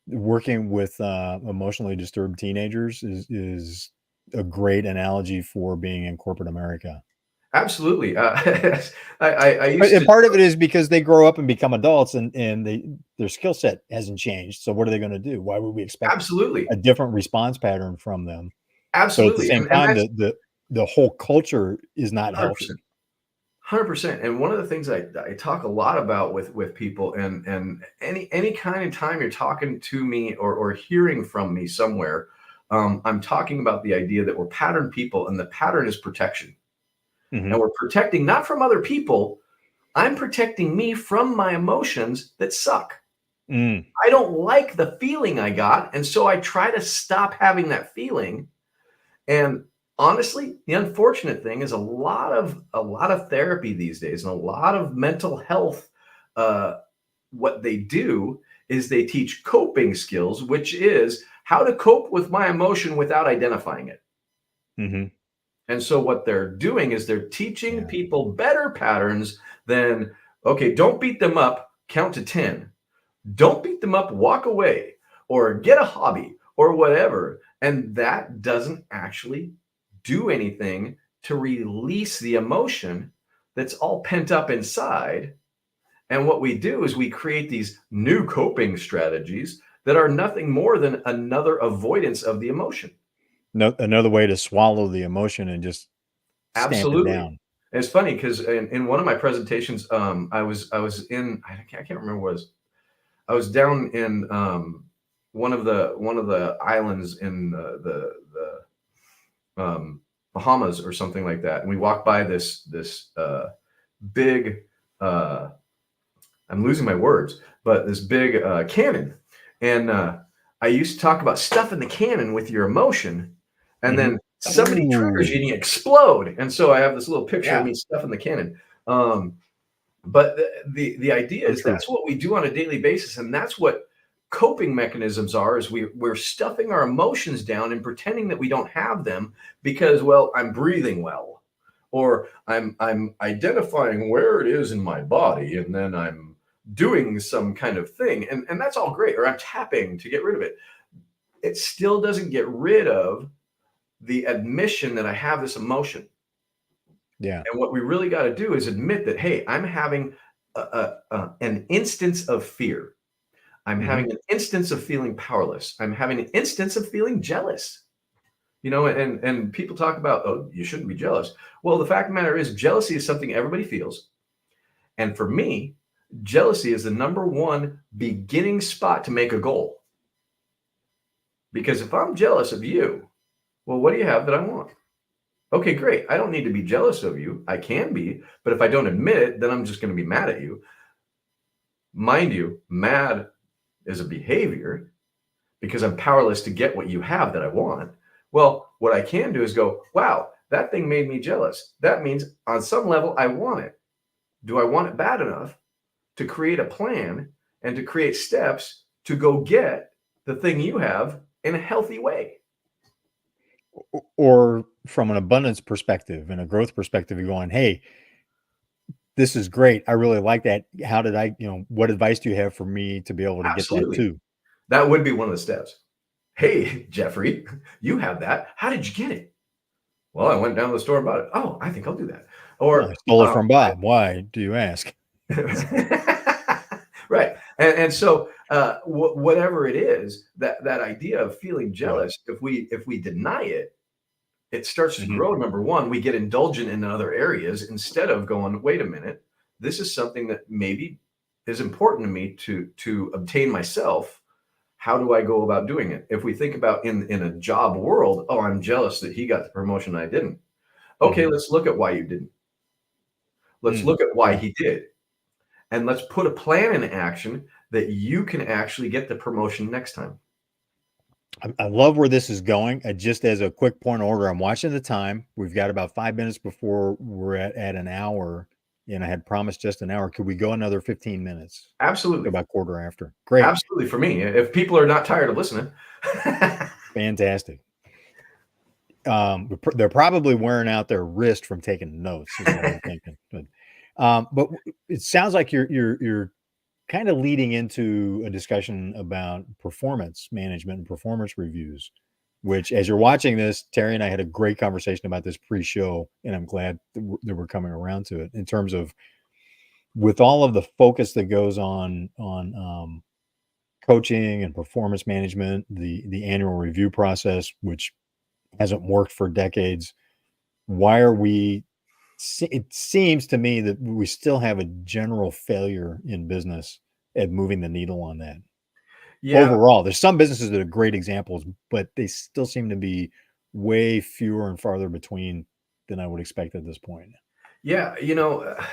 working with emotionally disturbed teenagers is a great analogy for being in corporate America. Absolutely. I used and part of it is because they grow up and become adults, and their skill set hasn't changed. So what are they going to do? Why would we expect a different response pattern from them? Absolutely. So at the same time, the whole culture is not 100%, healthy. 100%. And one of the things I talk a lot about with people, and any kind of time you're talking to me or hearing from me somewhere, I'm talking about the idea that we're pattern people, and the pattern is protection. And we're protecting not from other people. I'm protecting me from my emotions that suck. I don't like the feeling I got. And so I try to stop having that feeling. And honestly, the unfortunate thing is a lot of therapy these days, and a lot of mental health, what they do is they teach coping skills, which is how to cope with my emotion without identifying it. Mm-hmm. And so what they're doing is they're teaching Yeah. people better patterns than, okay, don't beat them up, count to 10. Don't beat them up, walk away, or get a hobby or whatever. And that doesn't actually do anything to release the emotion that's all pent up inside. And what we do is we create these new coping strategies that are nothing more than another avoidance of the emotion. No, another way to swallow the emotion and just stamp it Absolutely. down. And it's funny because in one of my presentations, I was in, I can't remember what it was. I was down in one of the islands in the Bahamas or something like that, and we walked by this big I'm losing my words, but this big cannon, and I used to talk about stuff in the cannon with your emotion, and then somebody triggers you and you explode, and so I have this little picture of me stuffing the cannon. But the idea is that's what we do on a daily basis, and that's what coping mechanisms are. Is we're stuffing our emotions down and pretending that we don't have them because, well, I'm breathing well, or I'm identifying where it is in my body, and then I'm doing some kind of thing, and that's all great, or I'm tapping to get rid of it. It still doesn't get rid of the admission that I have this emotion. Yeah. And what we really got to do is admit that, hey, I'm having an instance of fear. I'm having an instance of feeling powerless. I'm having an instance of feeling jealous. You know, and people talk about, oh, you shouldn't be jealous. Well, the fact of the matter is, jealousy is something everybody feels. And for me, jealousy is the number one beginning spot to make a goal. Because if I'm jealous of you, well, what do you have that I want? Okay, great. I don't need to be jealous of you. I can be, but if I don't admit it, then I'm just going to be mad at you. Mind you, mad is a behavior because I'm powerless to get what you have that I want. Well, what I can do is go, wow, that thing made me jealous. That means on some level, I want it. Do I want it bad enough to create a plan and to create steps to go get the thing you have in a healthy way? Or from an abundance perspective and a growth perspective, you're going, hey, this is great. I really like that. How did I, what advice do you have for me to be able to get that too? That would be one of the steps. Hey, Jeffrey, you have that. How did you get it? Well, I went down to the store and bought it. Oh, I think I'll do that. Or I stole it from Bob. Why do you ask? Right. And so whatever it is, that idea of feeling jealous, if we deny it, it starts to grow. Number one, we get indulgent in other areas instead of going, wait a minute, this is something that maybe is important to me to obtain myself. How do I go about doing it? If we think about in a job world, oh, I'm jealous that he got the promotion I didn't. Okay, let's look at why you didn't. Let's look at why he did. And let's put a plan in action that you can actually get the promotion next time. I love where this is going. Just as a quick point of order, I'm watching the time. We've got about 5 minutes before we're at an hour, and I had promised just an hour. Could we go another 15 minutes? Absolutely. About quarter after. Great. Absolutely. For me, if people are not tired of listening. Fantastic. They're probably wearing out their wrist from taking notes, is what I'm thinking. But it sounds like you're kind of leading into a discussion about performance management and performance reviews, which, as you're watching this, Terry and I had a great conversation about this pre-show, and I'm glad that we're coming around to it in terms of, with all of the focus that goes on coaching and performance management, the annual review process, which hasn't worked for decades. Why are we? It seems to me that we still have a general failure in business at moving the needle on that. Yeah. Overall, there's some businesses that are great examples, but they still seem to be way fewer and farther between than I would expect at this point. Yeah,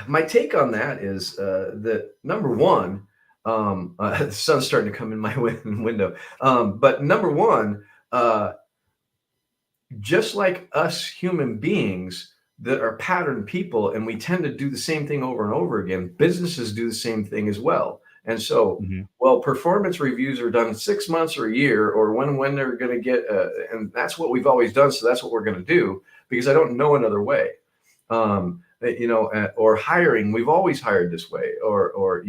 my take on that is that number one, the sun's starting to come in my window. But number one, just like us human beings that are pattern people, and we tend to do the same thing over and over again, businesses do the same thing as well. And so, Mhm. well, performance reviews are done 6 months or a year, or when they're going to get, and that's what we've always done. So that's what we're going to do, because I don't know another way. Or hiring, we've always hired this way, or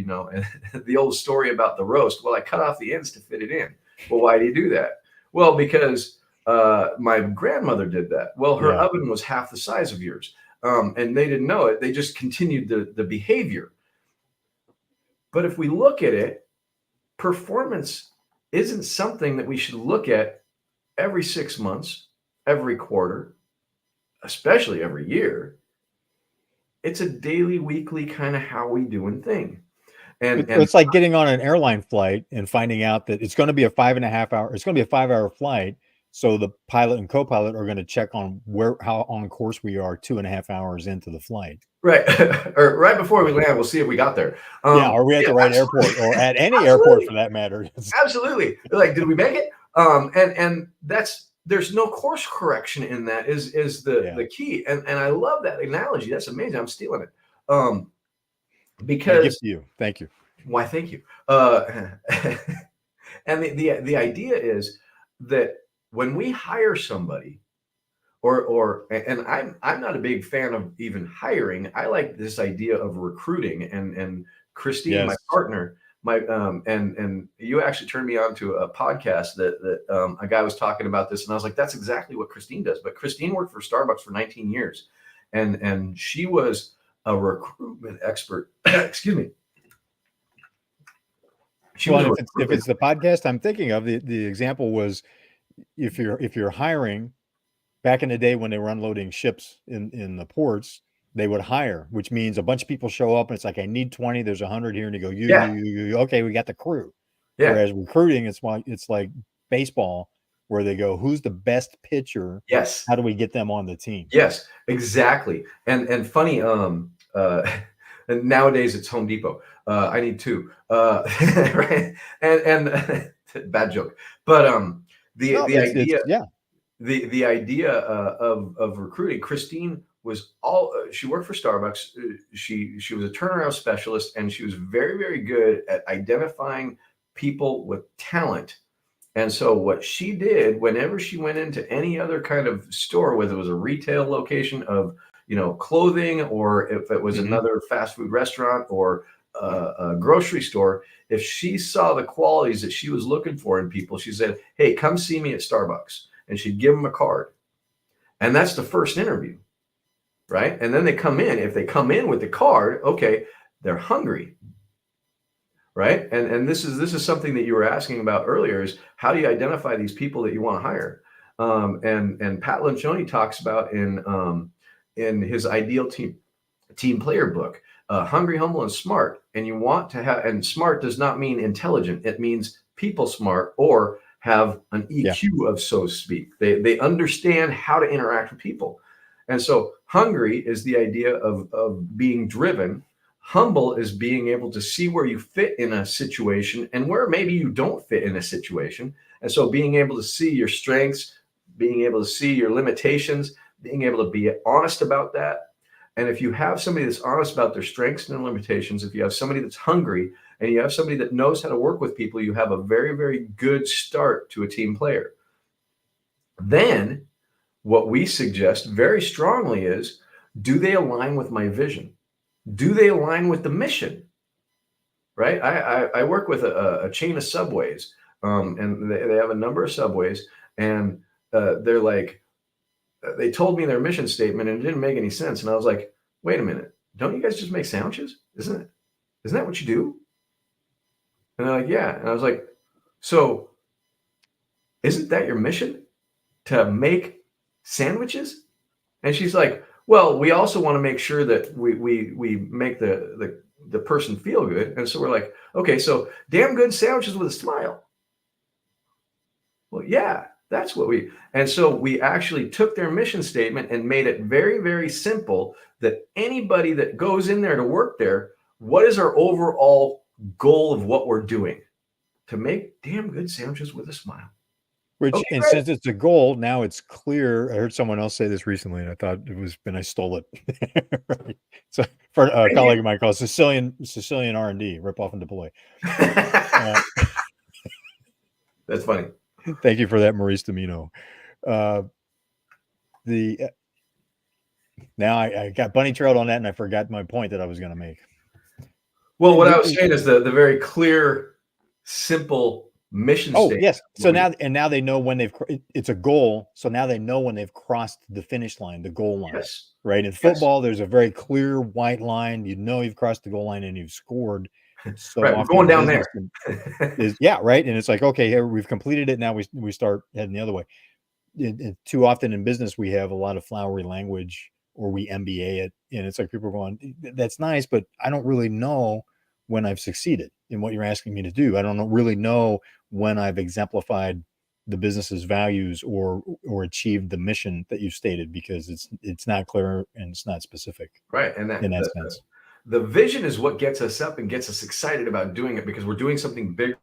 the old story about the roast. Well, I cut off the ends to fit it in. Well, why do you do that? Well, because my grandmother did that. Well, her Yeah. oven was half the size of yours, and they didn't know it. They just continued the behavior. But if we look at it, performance isn't something that we should look at every 6 months, every quarter, especially every year. It's a daily, weekly kind of how we doing thing. And It's like getting on an airline flight and finding out that it's going to be a 5.5 hour, it's going to be a 5 hour flight. So the pilot and co-pilot are going to check on how on course we are 2.5 hours into the flight. right, or right before we land, we'll see if we got there. Yeah, are we at the right absolutely. airport, or at any airport Absolutely. for that matter? Absolutely. Like, did we make it? And there's no course correction in that is Yeah. the key. And I love that analogy. That's amazing. I'm stealing it. My Because gift to you. Thank you. why, thank you. And the idea is that when we hire somebody, and I'm not a big fan of even hiring. I like this idea of recruiting. And Christine, my Yes. partner, and you actually turned me on to a podcast that a guy was talking about this, and I was like, that's exactly what Christine does. But Christine worked for Starbucks for 19 years, and she was a recruitment expert. Excuse me. Well, if it's the podcast I'm thinking of, the example was if you're hiring, back in the day when they were unloading ships in the ports, they would hire, which means a bunch of people show up and it's like, I need 20, there's 100 here, and you go, you, okay, we got the crew. Yeah. Whereas recruiting, it's like baseball, where they go, who's the best pitcher? Yes. How do we get them on the team? Yes, exactly. And funny, and nowadays it's Home Depot. I need two. Right. And bad joke. But the idea, the idea of recruiting, Christine was she worked for Starbucks. She was a turnaround specialist, and she was very, very good at identifying people with talent. And so what she did, whenever she went into any other kind of store, whether it was a retail location of, clothing, or if it was another fast food restaurant, or a grocery store, if she saw the qualities that she was looking for in people, she said, hey, come see me at Starbucks. And she'd give them a card. And that's the first interview, right? And then they come in. If they come in with the card, okay, they're hungry. Right. And this is something that you were asking about earlier, is how do you identify these people that you want to hire? And Pat Lencioni talks about in his ideal team player book, hungry, humble, and smart. And you want to have, and smart does not mean intelligent. It means people smart, or have an EQ of, so to speak. They understand how to interact with people. And so hungry is the idea of being driven. Humble is being able to see where you fit in a situation and where maybe you don't fit in a situation. And so being able to see your strengths, being able to see your limitations, being able to be honest about that. And if you have somebody that's honest about their strengths and their limitations, if you have somebody that's hungry, and you have somebody that knows how to work with people, you have a very, very good start to a team player. Then what we suggest very strongly is, do they align with my vision? Do they align with the mission? Right? I work with a chain of subways, and they have a number of subways, and they're like, they told me their mission statement, and it didn't make any sense. And I was like, wait a minute, don't you guys just make sandwiches? Isn't that what you do? And they're like, yeah. And I was like, so isn't that your mission, to make sandwiches? And she's like, well, we also want to make sure that we make the person feel good. And so we're like, okay, so damn good sandwiches with a smile. Well, yeah, that's what and so we actually took their mission statement and made it very, very simple, that anybody that goes in there to work there, what is our overall goal of what we're doing? To make damn good sandwiches with a smile. Which, Okay, and great. since it's a goal, now it's clear. I heard someone else say this recently, and I thought it was, and I stole it. Right. So for a Thank colleague you. of mine called Sicilian R&D, rip off and deploy. That's funny. Thank you for that, Maurice Domino. Uh, the now I got bunny trailed on that, and I forgot my point that I was going to make. Well, what I was saying is the very clear, simple mission Oh, statement. yes. So now they know when it's a goal. So now they know when they've crossed the finish line, the goal line. Yes. Right. In football, there's a very clear white line. You know you've crossed the goal line and you've scored. So right, we're often going down business there. yeah, right. And it's like, okay, here we've completed it. Now we start heading the other way. Too often in business, we have a lot of flowery language, or we MBA it, and it's like people are going, "That's nice, but I don't really know when I've succeeded in what you're asking me to do. I don't really know when I've exemplified the business's values or achieved the mission that you stated, because it's not clear and it's not specific." Right, and in that sense. the vision is what gets us up and gets us excited about doing it, because we're doing something bigger.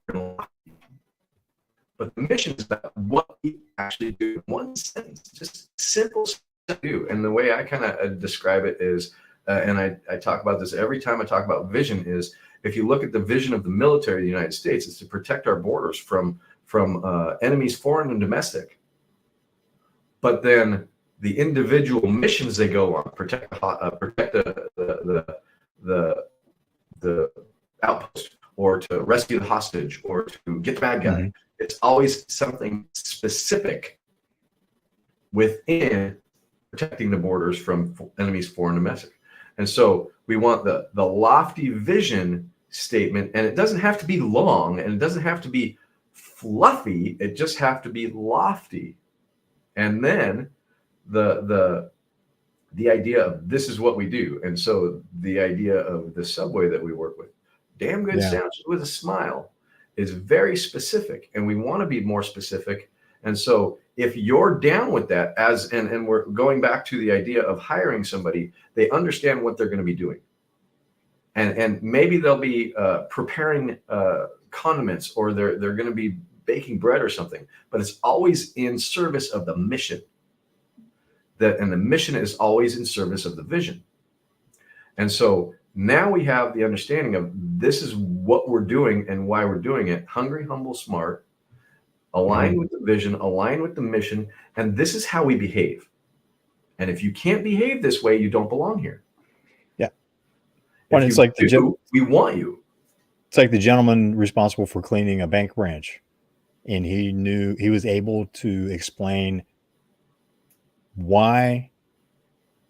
But the mission is about what we actually do. One sentence, just simple stuff to do. And the way I kind of describe it is, and I talk about this every time I talk about vision, is if you look at the vision of the military of the United States, it's to protect our borders from enemies, foreign and domestic. But then the individual missions they go on, protect the outpost, or to rescue the hostage, or to get the bad guy. Mm-hmm. It's always something specific within protecting the borders from enemies, foreign and domestic. And so we want the lofty vision statement, and it doesn't have to be long, and it doesn't have to be fluffy. It just have to be lofty. And then the idea of this is what we do. And so the idea of the Subway that we work with, damn good sandwiches with a smile, is very specific, and we want to be more specific. And so if you're down with that, and we're going back to the idea of hiring somebody, they understand what they're going to be doing. And maybe they'll be preparing condiments, or they're going to be baking bread or something, but it's always in service of the mission. And the mission is always in service of the vision. And so now we have the understanding of this is what we're doing and why we're doing it. Hungry, humble, smart, aligned with the vision, aligned with the mission, and this is how we behave. And if you can't behave this way, you don't belong here. Yeah. When it's like we want you. It's like the gentleman responsible for cleaning a bank branch, and he was able to explain why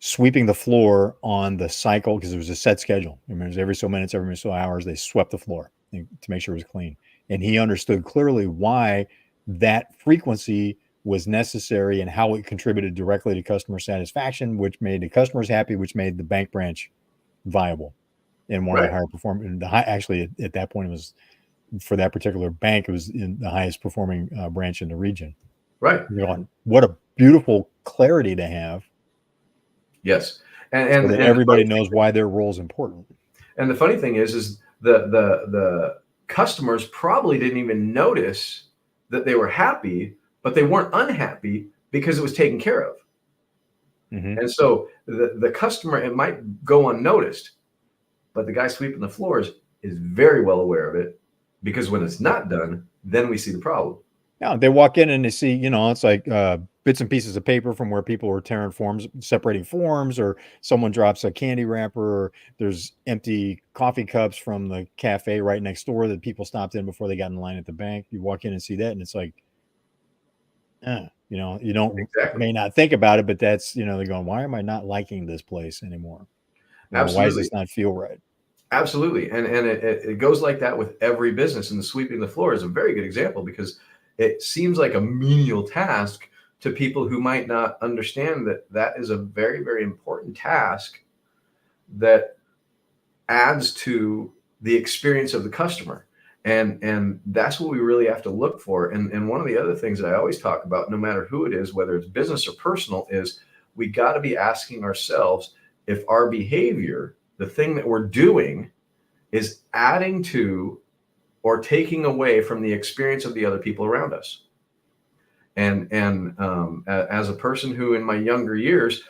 sweeping the floor on the cycle, because there was a set schedule. Remember, every so minutes, every so hours, they swept the floor to make sure it was clean. And he understood clearly why that frequency was necessary and how it contributed directly to customer satisfaction, which made the customers happy, which made the bank branch viable and one of the higher performing. Actually, at that point, it was, for that particular bank, it was in the highest performing branch in the region. Right. You're going, what a beautiful clarity to have. Yes. And everybody knows why their role is important. And the funny thing is the customers probably didn't even notice that they were happy, but they weren't unhappy because it was taken care of. Mm-hmm. And so the customer, it might go unnoticed, but the guy sweeping the floors is very well aware of it, because when it's not done, then we see the problem. Yeah, they walk in and they see, it's like bits and pieces of paper from where people were tearing forms, separating forms, or someone drops a candy wrapper, or there's empty coffee cups from the cafe right next door that people stopped in before they got in line at the bank. You walk in and see that, and it's like, you don't may not think about it, but that's, they're going, why am I not liking this place anymore? Why does this not feel right? Absolutely. And it goes like that with every business. And the sweeping the floor is a very good example, because it seems like a menial task to people who might not understand that is a very, very important task that adds to the experience of the customer. And that's what we really have to look for. And one of the other things that I always talk about, no matter who it is, whether it's business or personal, is we got to be asking ourselves if our behavior, the thing that we're doing, is adding to or taking away from the experience of the other people around us. As a person who in my younger years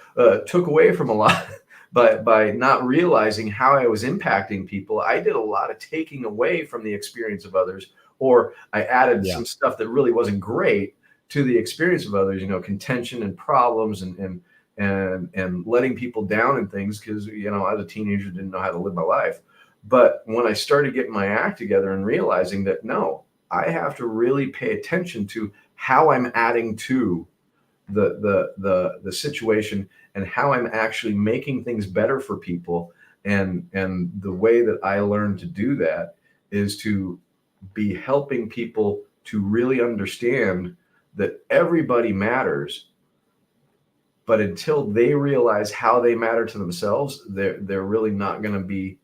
took away from a lot by not realizing how I was impacting people, I did a lot of taking away from the experience of others, or I added Yeah. some stuff that really wasn't great to the experience of others, contention and problems and letting people down and things, because as a teenager didn't know how to live my life. But when I started getting my act together and realizing that no, I have to really pay attention to how I'm adding to the situation and how I'm actually making things better for people. And the way that I learned to do that is to be helping people to really understand that everybody matters, but until they realize how they matter to themselves, they're really not going to be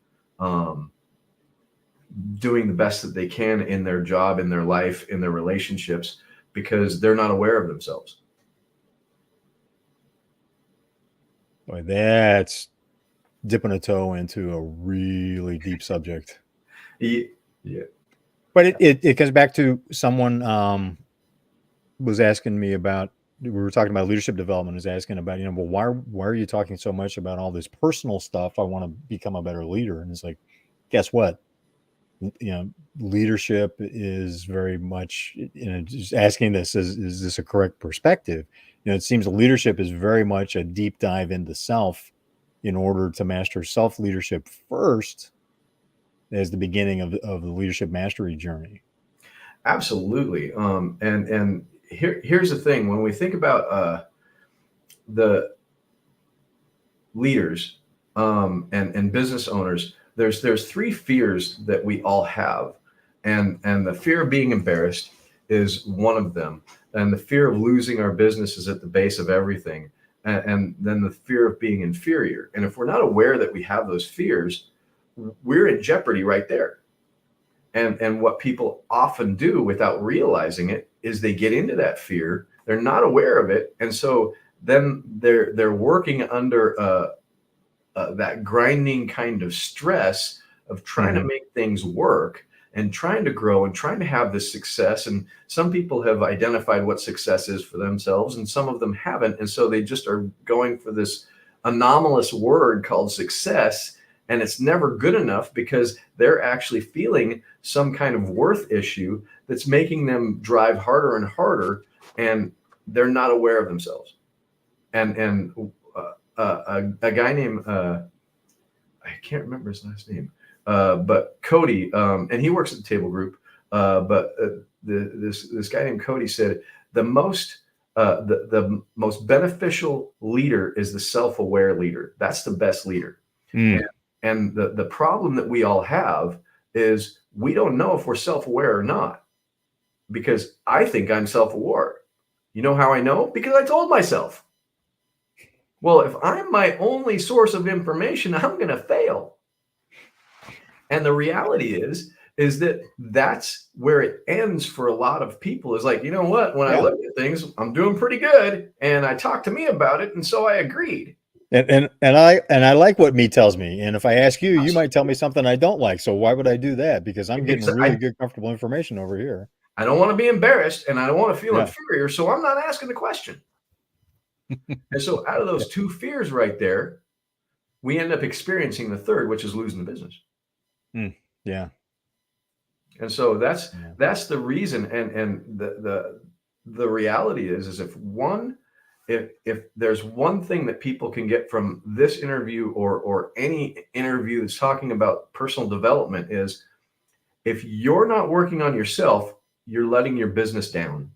doing the best that they can in their job, in their life, in their relationships, because they're not aware of themselves. Boy, that's dipping a toe into a really deep subject. Yeah. But it comes back to someone was asking me about, we were talking about leadership development, was asking about, well, why are you talking so much about all this personal stuff? I want to become a better leader. And it's like, guess what? Leadership is very much, just asking this, is this a correct perspective? It seems leadership is very much a deep dive into self in order to master self-leadership first as the beginning of the leadership mastery journey. Absolutely. And here's the thing. When we think about the leaders and business owners, there's three fears that we all have. And the fear of being embarrassed is one of them. And the fear of losing our business is at the base of everything. And then the fear of being inferior. And if we're not aware that we have those fears, we're in jeopardy right there. And what people often do without realizing it is they get into that fear. They're not aware of it. And so then they're working under that grinding kind of stress of trying to make things work and trying to grow and trying to have this success. And some people have identified what success is for themselves, and some of them haven't. And so they just are going for this anomalous word called success. And it's never good enough because they're actually feeling some kind of worth issue that's making them drive harder and harder, and they're not aware of themselves. And a guy named, I can't remember his last name, but Cody, and he works at the Table Group. This guy named Cody said the most beneficial leader is the self-aware leader. That's the best leader. And the problem that we all have is we don't know if we're self-aware or not, because I think I'm self-aware. You know how I know? Because I told myself. Well, if I'm my only source of information, I'm going to fail. And the reality is that that's where it ends for a lot of people. Is like, you know what? When I look at things, I'm doing pretty good, and I talked to me about it, and so I agreed. And I like what me tells me. And if I ask you, you might tell me something I don't like. So why would I do that? Because I'm getting really good, comfortable information over here. I don't want to be embarrassed, and I don't want to feel inferior, so I'm not asking the question. And so out of those two fears right there, we end up experiencing the third, which is losing the business. Yeah. And so that's the reason. And the reality is if there's one thing that people can get from this interview or any interview that's talking about personal development, is if you're not working on yourself, you're letting your business down.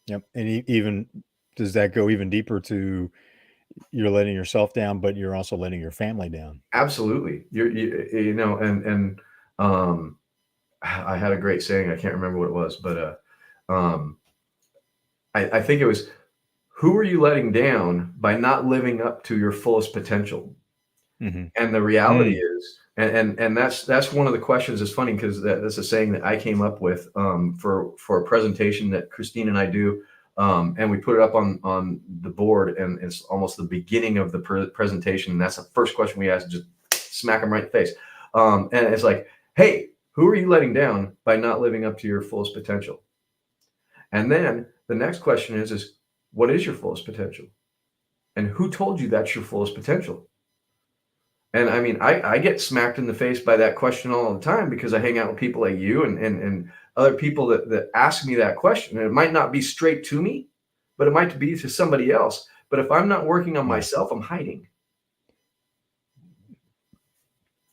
Yep. And even does that go even deeper to you're letting yourself down, but you're also letting your family down? Absolutely. I had a great saying. I can't remember what it was, but I think it was, who are you letting down by not living up to your fullest potential? And the reality is, and that's one of the questions. It's funny because that's a saying that I came up with for a presentation that Christine and I do, and we put it up on the board, and it's almost the beginning of the presentation, and that's the first question we ask, just smack them right in the face, and it's like, hey, Who are you letting down by not living up to your fullest potential? And then the next question is what is your fullest potential? And who told you that's your fullest potential? And I mean, I get smacked in the face by that question all the time because I hang out with people like you and other people that ask me that question. And it might not be straight to me, but it might be to somebody else. But if I'm not working on Yeah. myself, I'm hiding.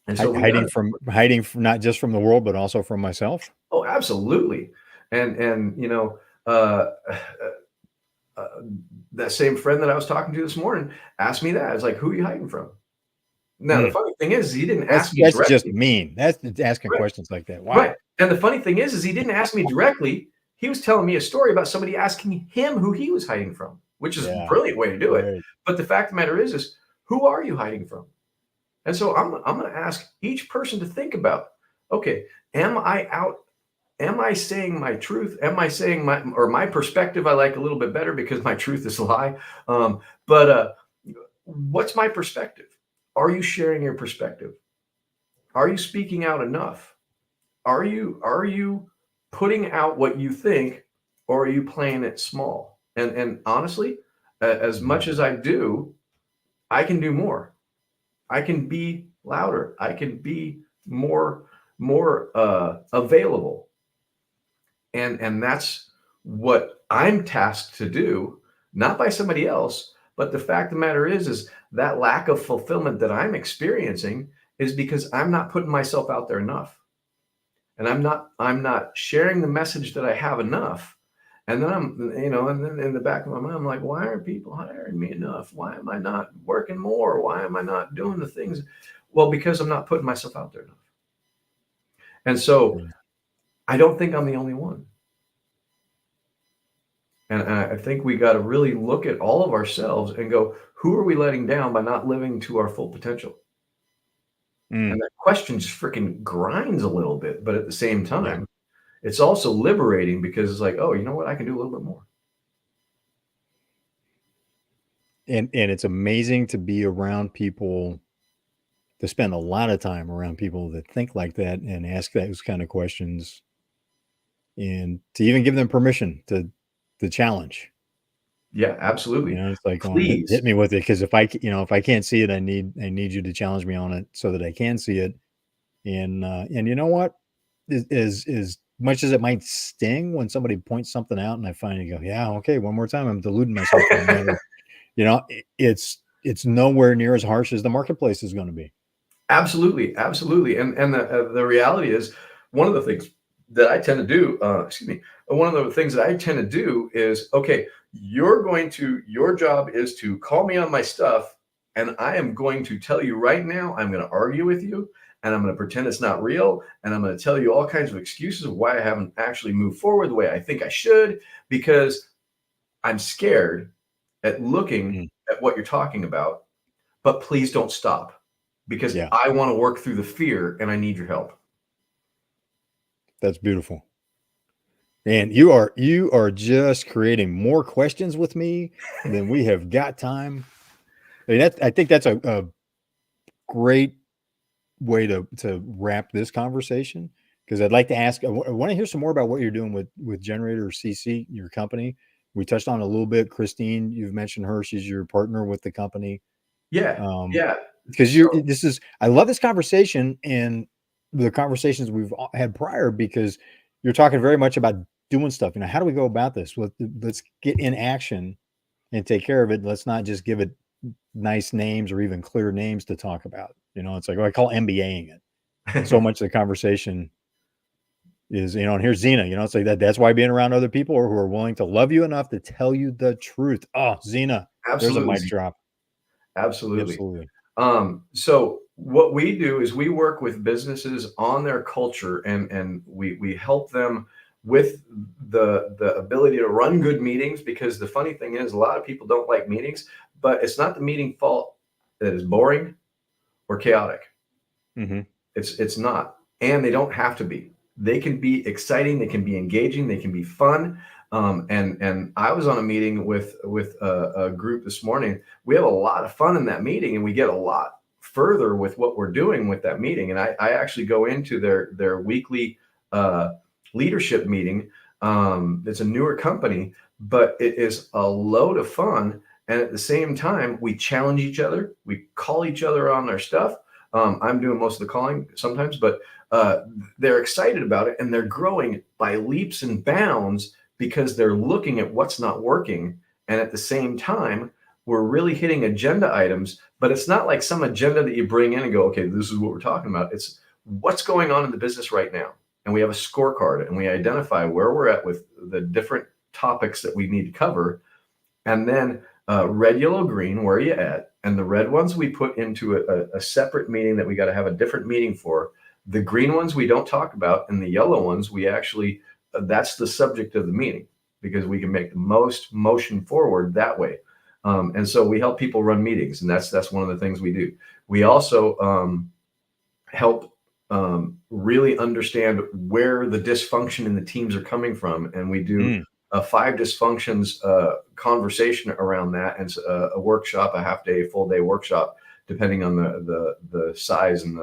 And so hiding from not just from the world, but also from myself. Oh, absolutely. And you know, uh, uh, that same friend that I was talking to this morning asked me that. I was like, "Who are you hiding from?" Now, the funny thing is he didn't ask me That's just directly. mean. That's asking Right. questions like that. Wow. Right. And the funny thing is he didn't ask me directly. He was telling me a story about somebody asking him who he was hiding from, which is a Yeah. brilliant way to do it. Right. But the fact of the matter is who are you hiding from? And so I'm going to ask each person to think about, okay, am I saying my truth? Am I saying my perspective I like a little bit better because my truth is a lie? But what's my perspective? Are you sharing your perspective? Are you speaking out enough? Are you putting out what you think, or are you playing it small? And honestly, as much as I do, I can do more. I can be louder. I can be more available. And that's what I'm tasked to do, not by somebody else. But the fact of the matter is that lack of fulfillment that I'm experiencing is because I'm not putting myself out there enough. And I'm not sharing the message that I have enough. And then and then in the back of my mind, I'm like, why aren't people hiring me enough? Why am I not working more? Why am I not doing the things? Well, because I'm not putting myself out there enough. And so I don't think I'm the only one. And I think we got to really look at all of ourselves and go, who are we letting down by not living to our full potential? And that question just freaking grinds a little bit, but at the same time, it's also liberating because it's like, oh, you know what? I can do a little bit more. And it's amazing to be around people, to spend a lot of time around people that think like that and ask those kind of questions, and to even give them permission to challenge. Yeah, absolutely. It's like going, Please. hit me with it, because if I can't see it, I need you to challenge me on it so that I can see it. And you know what? Is much as it might sting when somebody points something out, and I finally go, yeah, okay, one more time, I'm deluding myself for a minute. It's nowhere near as harsh as the marketplace is going to be. Absolutely, absolutely. And the reality is, one of the things that I tend to do, one of the things that I tend to do is, okay, your job is to call me on my stuff, and I am going to tell you right now, I'm going to argue with you, and I'm going to pretend it's not real, and I'm going to tell you all kinds of excuses of why I haven't actually moved forward the way I think I should, because I'm scared at looking at what you're talking about. But please don't stop, because Yeah, I want to work through the fear and I need your help. that's beautiful. And you are just creating more questions with me than we have got time. I think that's a great way to wrap this conversation, because I'd like to ask. I want to hear some more about what you're doing with Generator CC, your company. We touched on it a little bit. Christine, you've mentioned her; she's your partner with the company. Yeah, yeah. Because I love this conversation and the conversations we've had prior, because you're talking very much about doing stuff. How do we go about this? Let's get in action and take care of it. Let's not just give it nice names or even clear names to talk about. It's like, I call MBAing it. So much of the conversation is, and here's Zena, it's like that's why being around other people who are willing to love you enough to tell you the truth. Oh, Zena, there's a mic drop. Absolutely. So what we do is we work with businesses on their culture, and we help them with the ability to run good meetings, because the funny thing is a lot of people don't like meetings, but it's not the meeting fault that is boring or chaotic. It's not, and they don't have to be. They can be exciting, they can be engaging, they can be fun. And I was on a meeting with a group this morning. We have a lot of fun in that meeting, and we get a lot further with what we're doing with that meeting. And I actually go into their weekly leadership meeting. It's a newer company, but it is a load of fun. And at the same time, we challenge each other. We call each other on their stuff. I'm doing most of the calling sometimes, but they're excited about it, and they're growing by leaps and bounds because they're looking at what's not working. And at the same time, we're really hitting agenda items, but it's not like some agenda that you bring in and go, okay, this is what we're talking about. It's what's going on in the business right now. And we have a scorecard, and we identify where we're at with the different topics that we need to cover. And then red, yellow, green, where are you at? And the red ones we put into a separate meeting that we got to have a different meeting for. The green ones we don't talk about, and the yellow ones we actually, that's the subject of the meeting, because we can make the most motion forward that way. And so we help people run meetings, and that's one of the things we do. We also help really understand where the dysfunction in the teams are coming from, and we do a 5 dysfunctions conversation around that, and a workshop, a half day, full day workshop, depending on the size and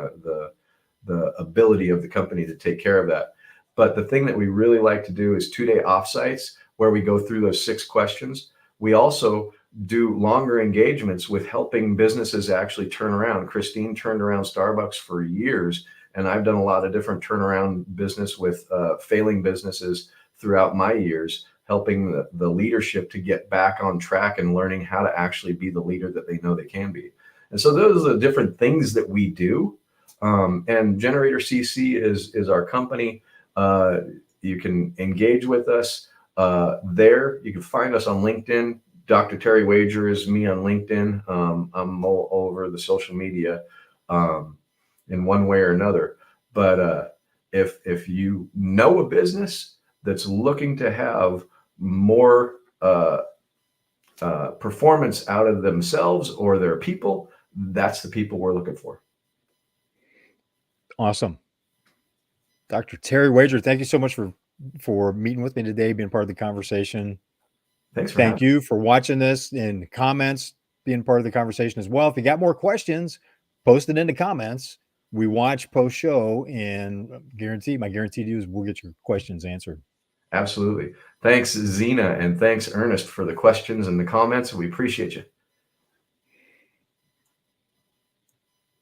the ability of the company to take care of that. But the thing that we really like to do is 2-day offsites where we go through those 6 questions. We also do longer engagements with helping businesses actually turn around. Christine turned around Starbucks for years, and I've done a lot of different turnaround business with failing businesses throughout my years, helping the leadership to get back on track and learning how to actually be the leader that they know they can be. And so those are the different things that we do. And Generator CC is our company. You can engage with us there. You can find us on LinkedIn. Dr. Terry Wager is me on LinkedIn. I'm all over the social media in one way or another. But if you know a business that's looking to have more performance out of themselves or their people, that's the people we're looking for. Awesome. Dr. Terry Wager, thank you so much for meeting with me today, being part of the conversation. Thanks for Thank you for watching this, in the comments, being part of the conversation as well. If you got more questions, post it in the comments. We watch post show, and my guarantee to you is we'll get your questions answered. Absolutely. Thanks, Zena, and thanks, Ernest, for the questions and the comments. We appreciate you.